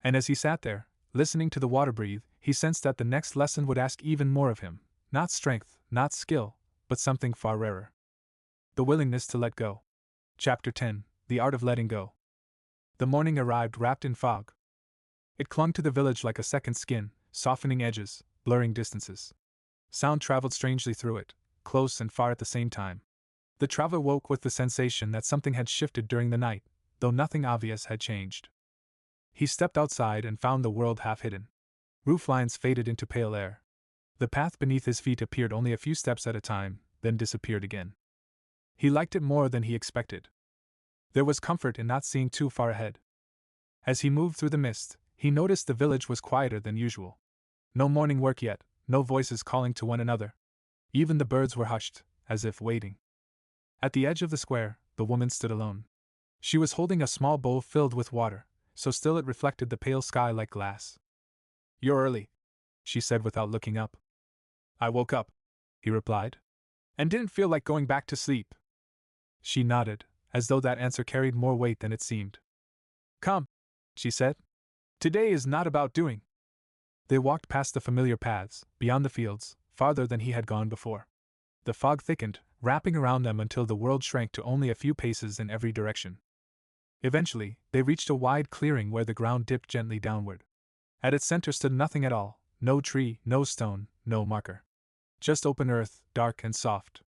And as he sat there, listening to the water breathe, he sensed that the next lesson would ask even more of him: not strength, not skill, but something far rarer. The willingness to let go. Chapter 10: The Art of Letting Go. The morning arrived wrapped in fog. It clung to the village like a second skin, softening edges, blurring distances. Sound traveled strangely through it, close and far at the same time. The traveler woke with the sensation that something had shifted during the night, though nothing obvious had changed. He stepped outside and found the world half hidden. Roof lines faded into pale air. The path beneath his feet appeared only a few steps at a time, then disappeared again. He liked it more than he expected. There was comfort in not seeing too far ahead. As he moved through the mist, he noticed the village was quieter than usual. No morning work yet, no voices calling to one another. Even the birds were hushed, as if waiting. At the edge of the square, the woman stood alone. She was holding a small bowl filled with water, so still it reflected the pale sky like glass. "You're early," she said without looking up. "I woke up," he replied, "and didn't feel like going back to sleep." She nodded, as though that answer carried more weight than it seemed. "Come," she said. "Today is not about doing." They walked past the familiar paths, beyond the fields, farther than he had gone before. The fog thickened, wrapping around them until the world shrank to only a few paces in every direction. Eventually, they reached a wide clearing where the ground dipped gently downward. At its center stood nothing at all: no tree, no stone, no marker. Just open earth, dark and soft.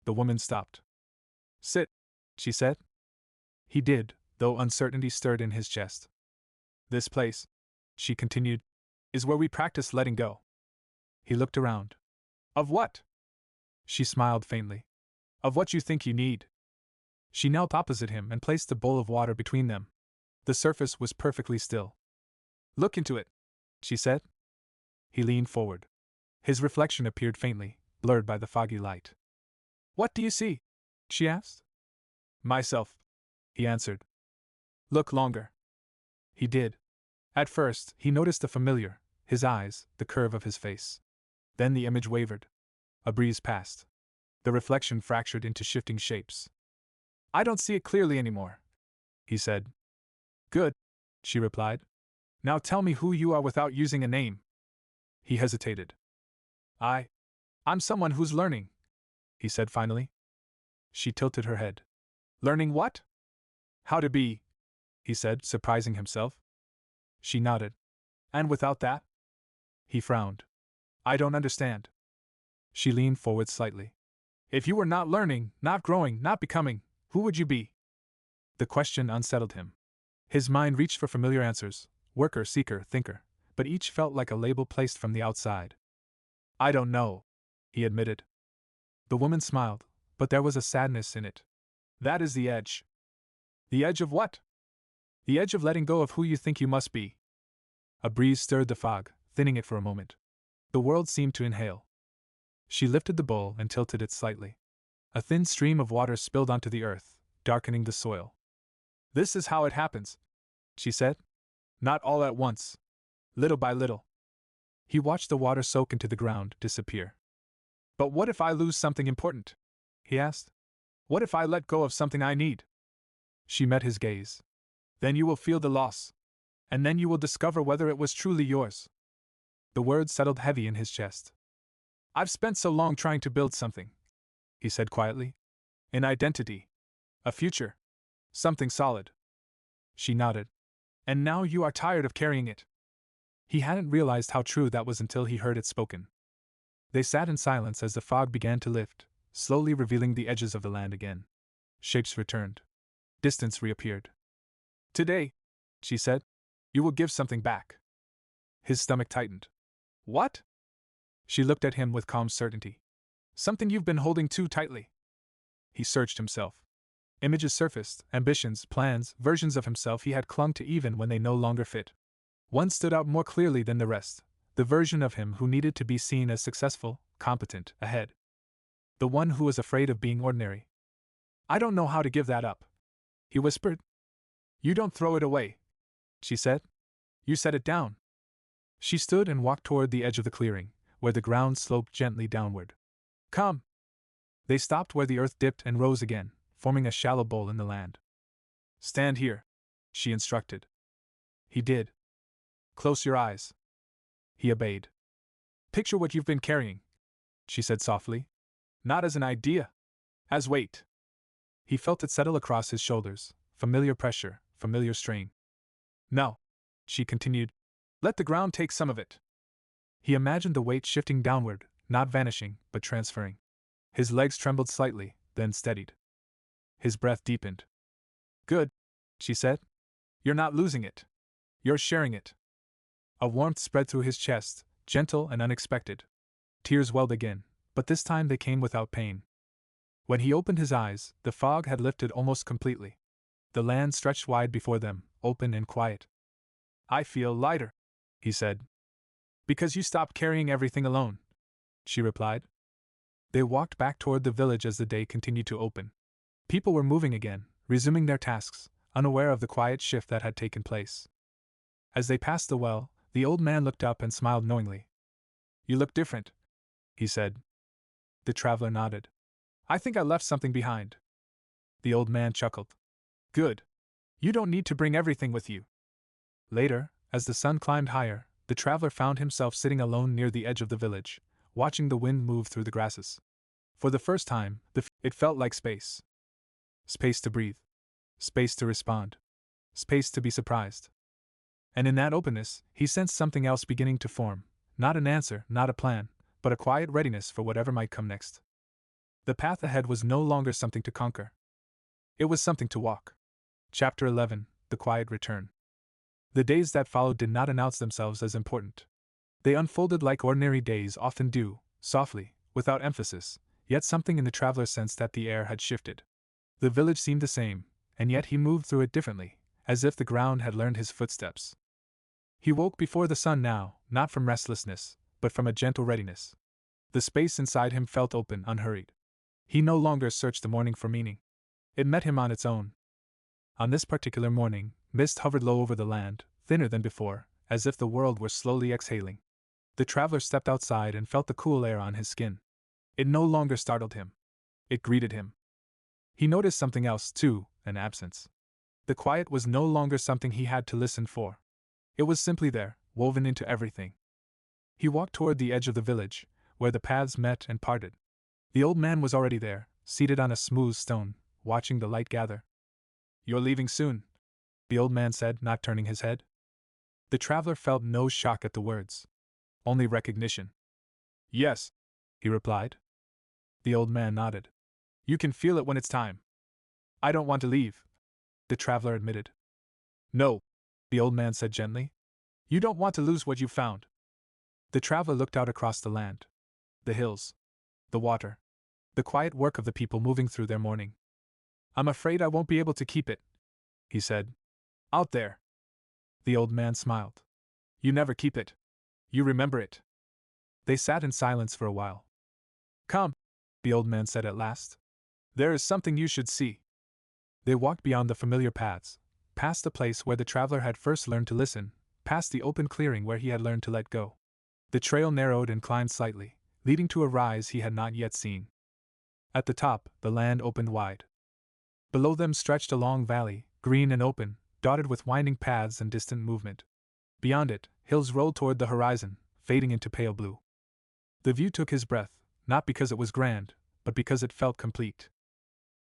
The woman stopped. "Sit," she said. He did, though uncertainty stirred in his chest. "This place," she continued, "is where we practice letting go." He looked around. "Of what?" She smiled faintly. "Of what you think you need." She knelt opposite him and placed the bowl of water between them. The surface was perfectly still. "Look into it," she said. He leaned forward. His reflection appeared faintly, blurred by the foggy light. "What do you see?" she asked. "Myself," he answered. "Look longer." He did. At first, he noticed the familiar: his eyes, the curve of his face. Then the image wavered. A breeze passed. The reflection fractured into shifting shapes. "I don't see it clearly anymore," he said. "Good," she replied. "Now tell me who you are without using a name." He hesitated. I'm someone who's learning," he said finally. She tilted her head. "Learning what?" "How to be," he said, surprising himself. She nodded. "And without that?" He frowned. "I don't understand." She leaned forward slightly. "If you were not learning, not growing, not becoming, who would you be?" The question unsettled him. His mind reached for familiar answers: worker, seeker, thinker, but each felt like a label placed from the outside. "I don't know," he admitted. The woman smiled, but there was a sadness in it. "That is the edge." "The edge of what?" The edge of letting go of who you think you must be. A breeze stirred the fog, thinning it for a moment. The world seemed to inhale. She lifted the bowl and tilted it slightly. A thin stream of water spilled onto the earth, darkening the soil. This is how it happens, she said. Not all at once. Little by little. He watched the water soak into the ground, disappear. But what if I lose something important? He asked. What if I let go of something I need? She met his gaze. Then you will feel the loss. And then you will discover whether it was truly yours. The words settled heavy in his chest. I've spent so long trying to build something, he said quietly. An identity. A future. Something solid. She nodded. And now you are tired of carrying it. He hadn't realized how true that was until he heard it spoken. They sat in silence as the fog began to lift, slowly revealing the edges of the land again. Shapes returned. Distance reappeared. Today, she said, you will give something back. His stomach tightened. What? She looked at him with calm certainty. Something you've been holding too tightly. He searched himself. Images surfaced, ambitions, plans, versions of himself he had clung to even when they no longer fit. One stood out more clearly than the rest, the version of him who needed to be seen as successful, competent, ahead. The one who was afraid of being ordinary. I don't know how to give that up, he whispered. You don't throw it away, she said. You set it down. She stood and walked toward the edge of the clearing, where the ground sloped gently downward. Come. They stopped where the earth dipped and rose again, forming a shallow bowl in the land. Stand here, she instructed. He did. Close your eyes. He obeyed. Picture what you've been carrying, she said softly. Not as an idea. As weight. He felt it settle across his shoulders, familiar pressure, familiar strain. No, she continued. Let the ground take some of it. He imagined the weight shifting downward, not vanishing, but transferring. His legs trembled slightly, then steadied. His breath deepened. Good, she said. You're not losing it. You're sharing it. A warmth spread through his chest, gentle and unexpected. Tears welled again, but this time they came without pain. When he opened his eyes, the fog had lifted almost completely. The land stretched wide before them, open and quiet. I feel lighter, he said. Because you stopped carrying everything alone, she replied. They walked back toward the village as the day continued to open. People were moving again, resuming their tasks, unaware of the quiet shift that had taken place. As they passed the well, the old man looked up and smiled knowingly. You look different, he said. The traveler nodded. I think I left something behind. The old man chuckled. Good. You don't need to bring everything with you. Later, as the sun climbed higher, the traveler found himself sitting alone near the edge of the village, watching the wind move through the grasses. For the first time, it felt like space. Space to breathe. Space to respond. Space to be surprised. And in that openness, he sensed something else beginning to form, not an answer, not a plan, but a quiet readiness for whatever might come next. The path ahead was no longer something to conquer. It was something to walk. Chapter 11, The Quiet Return. The days that followed did not announce themselves as important. They unfolded like ordinary days often do, softly, without emphasis, yet something in the traveler sensed that the air had shifted. The village seemed the same, and yet he moved through it differently, as if the ground had learned his footsteps. He woke before the sun now, not from restlessness, but from a gentle readiness. The space inside him felt open, unhurried. He no longer searched the morning for meaning. It met him on its own. On this particular morning, mist hovered low over the land, thinner than before, as if the world were slowly exhaling. The traveler stepped outside and felt the cool air on his skin. It no longer startled him. It greeted him. He noticed something else, too, an absence. The quiet was no longer something he had to listen for. It was simply there, woven into everything. He walked toward the edge of the village, where the paths met and parted. The old man was already there, seated on a smooth stone, watching the light gather. You're leaving soon, the old man said, not turning his head. The traveler felt no shock at the words. Only recognition. Yes, he replied. The old man nodded. You can feel it when it's time. I don't want to leave, the traveler admitted. No, the old man said gently. You don't want to lose what you've found. The traveler looked out across the land. The hills. The water. The quiet work of the people moving through their morning. I'm afraid I won't be able to keep it, he said. Out there. The old man smiled. You never keep it. You remember it. They sat in silence for a while. Come, the old man said at last. There is something you should see. They walked beyond the familiar paths, past the place where the traveler had first learned to listen, past the open clearing where he had learned to let go. The trail narrowed and climbed slightly, leading to a rise he had not yet seen. At the top, the land opened wide. Below them stretched a long valley, green and open, dotted with winding paths and distant movement. Beyond it, hills rolled toward the horizon, fading into pale blue. The view took his breath, not because it was grand, but because it felt complete.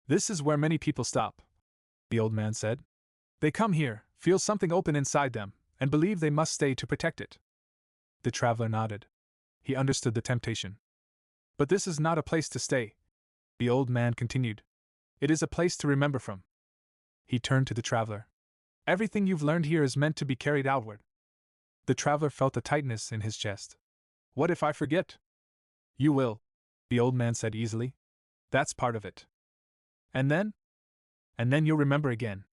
This is where many people stop, the old man said. They come here, feel something open inside them, and believe they must stay to protect it. The traveler nodded. He understood the temptation. But this is not a place to stay, the old man continued. It is a place to remember from. He turned to the traveler. Everything you've learned here is meant to be carried outward. The traveler felt a tightness in his chest. What if I forget? You will, the old man said easily. That's part of it. And then? And then you'll remember again.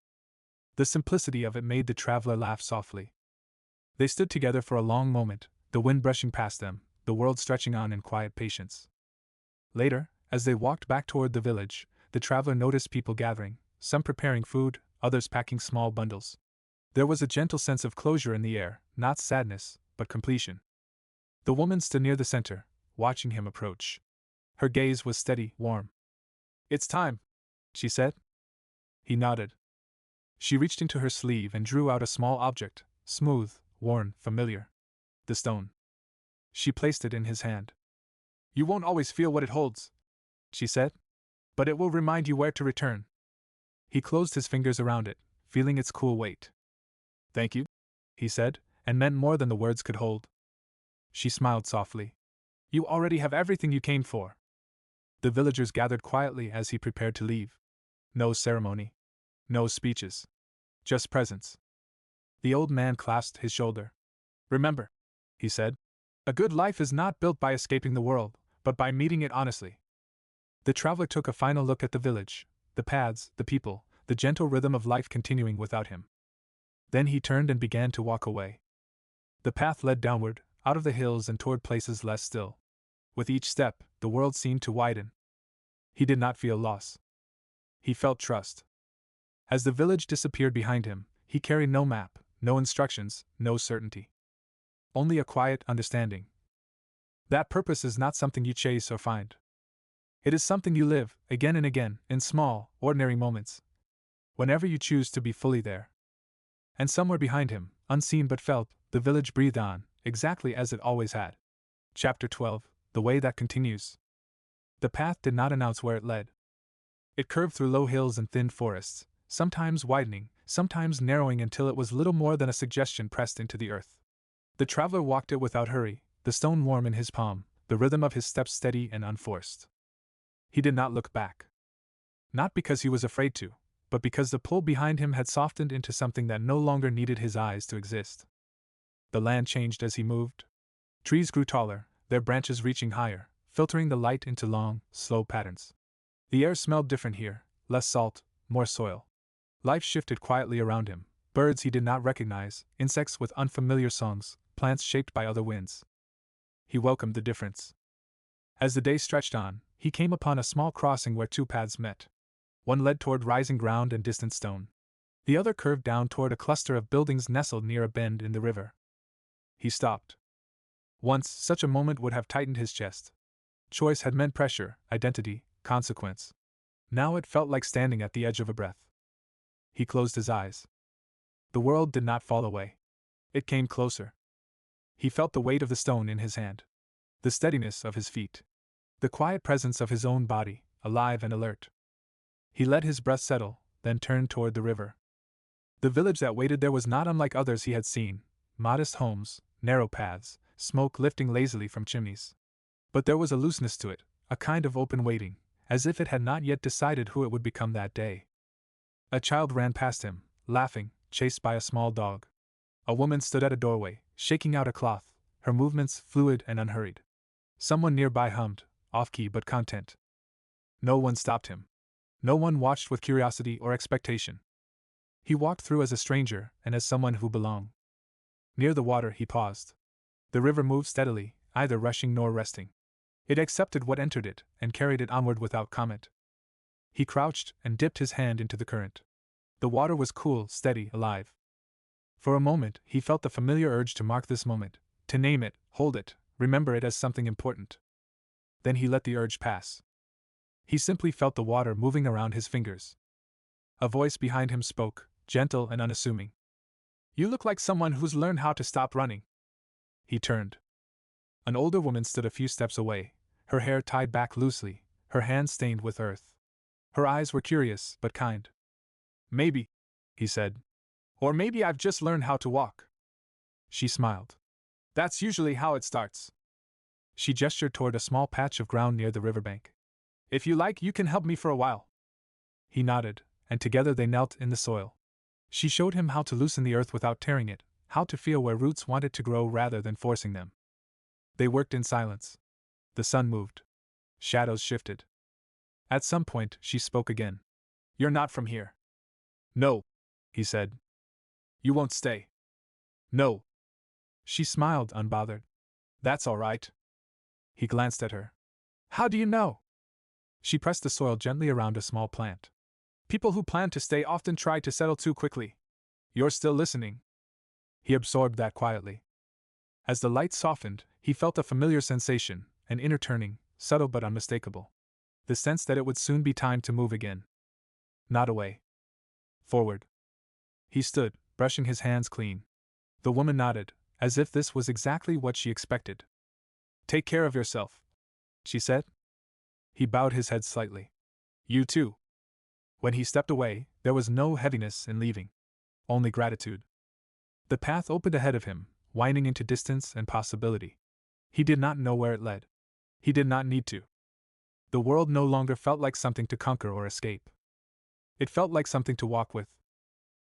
The simplicity of it made the traveler laugh softly. They stood together for a long moment, the wind brushing past them, the world stretching on in quiet patience. Later, as they walked back toward the village, the traveler noticed people gathering, some preparing food, others packing small bundles. There was a gentle sense of closure in the air, not sadness, but completion. The woman stood near the center, watching him approach. Her gaze was steady, warm. It's time, she said. He nodded. She reached into her sleeve and drew out a small object, smooth, worn, familiar. The stone. She placed it in his hand. You won't always feel what it holds, she said, but it will remind you where to return. He closed his fingers around it, feeling its cool weight. Thank you, he said, and meant more than the words could hold. She smiled softly. You already have everything you came for. The villagers gathered quietly as he prepared to leave. No ceremony. No speeches. Just presence. The old man clasped his shoulder. Remember, he said, a good life is not built by escaping the world, but by meeting it honestly. The traveler took a final look at the village, the paths, the people, the gentle rhythm of life continuing without him. Then he turned and began to walk away. The path led downward, out of the hills and toward places less still. With each step, the world seemed to widen. He did not feel loss. He felt trust. As the village disappeared behind him, he carried no map, no instructions, no certainty. Only a quiet understanding. That purpose is not something you chase or find. It is something you live, again and again, in small, ordinary moments. Whenever you choose to be fully there. And somewhere behind him, unseen but felt, the village breathed on, exactly as it always had. Chapter 12, The Way That Continues. The path did not announce where it led. It curved through low hills and thin forests, sometimes widening, sometimes narrowing until it was little more than a suggestion pressed into the earth. The traveler walked it without hurry, the stone warm in his palm, the rhythm of his steps steady and unforced. He did not look back. Not because he was afraid to, but because the pull behind him had softened into something that no longer needed his eyes to exist. The land changed as he moved. Trees grew taller, their branches reaching higher, filtering the light into long, slow patterns. The air smelled different here, less salt, more soil. Life shifted quietly around him, birds he did not recognize, insects with unfamiliar songs, plants shaped by other winds. He welcomed the difference. As the day stretched on, he came upon a small crossing where two paths met. One led toward rising ground and distant stone. The other curved down toward a cluster of buildings nestled near a bend in the river. He stopped. Once, such a moment would have tightened his chest. Choice had meant pressure, identity, consequence. Now it felt like standing at the edge of a breath. He closed his eyes. The world did not fall away. It came closer. He felt the weight of the stone in his hand. The steadiness of his feet. The quiet presence of his own body, alive and alert. He let his breath settle, then turned toward the river. The village that waited there was not unlike others he had seen, modest homes, narrow paths, smoke lifting lazily from chimneys. But there was a looseness to it, a kind of open waiting, as if it had not yet decided who it would become that day. A child ran past him, laughing, chased by a small dog. A woman stood at a doorway, shaking out a cloth, her movements fluid and unhurried. Someone nearby hummed, off-key but content. No one stopped him. No one watched with curiosity or expectation. He walked through as a stranger and as someone who belonged. Near the water, he paused. The river moved steadily, neither rushing nor resting. It accepted what entered it and carried it onward without comment. He crouched and dipped his hand into the current. The water was cool, steady, alive. For a moment, he felt the familiar urge to mark this moment, to name it, hold it, remember it as something important. Then he let the urge pass. He simply felt the water moving around his fingers. A voice behind him spoke, gentle and unassuming. "You look like someone who's learned how to stop running." He turned. An older woman stood a few steps away, her hair tied back loosely, her hands stained with earth. Her eyes were curious but kind. "Maybe," he said. "Or maybe I've just learned how to walk." She smiled. "That's usually how it starts." She gestured toward a small patch of ground near the riverbank. "If you like, you can help me for a while." He nodded, and together they knelt in the soil. She showed him how to loosen the earth without tearing it, how to feel where roots wanted to grow rather than forcing them. They worked in silence. The sun moved. Shadows shifted. At some point, she spoke again. "You're not from here." "No," he said. "You won't stay." "No." She smiled, unbothered. "That's all right." He glanced at her. "How do you know?" She pressed the soil gently around a small plant. "People who plan to stay often try to settle too quickly. You're still listening." He absorbed that quietly. As the light softened, he felt a familiar sensation, an inner turning, subtle but unmistakable. The sense that it would soon be time to move again. Not away. Forward. He stood, brushing his hands clean. The woman nodded, as if this was exactly what she expected. "Take care of yourself," she said. He bowed his head slightly. "You too." When he stepped away, there was no heaviness in leaving. Only gratitude. The path opened ahead of him, winding into distance and possibility. He did not know where it led. He did not need to. The world no longer felt like something to conquer or escape. It felt like something to walk with.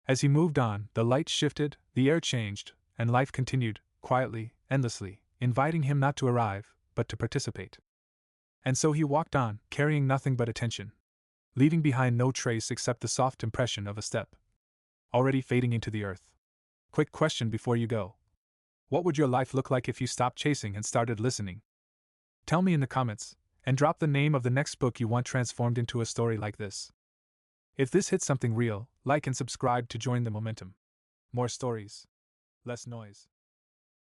As he moved on, the light shifted, the air changed, and life continued, quietly, endlessly, inviting him not to arrive, but to participate. And so he walked on, carrying nothing but attention, leaving behind no trace except the soft impression of a step, already fading into the earth. Quick question before you go. What would your life look like if you stopped chasing and started listening? Tell me in the comments, and drop the name of the next book you want transformed into a story like this. If this hits something real, like and subscribe to join the momentum. More stories, less noise.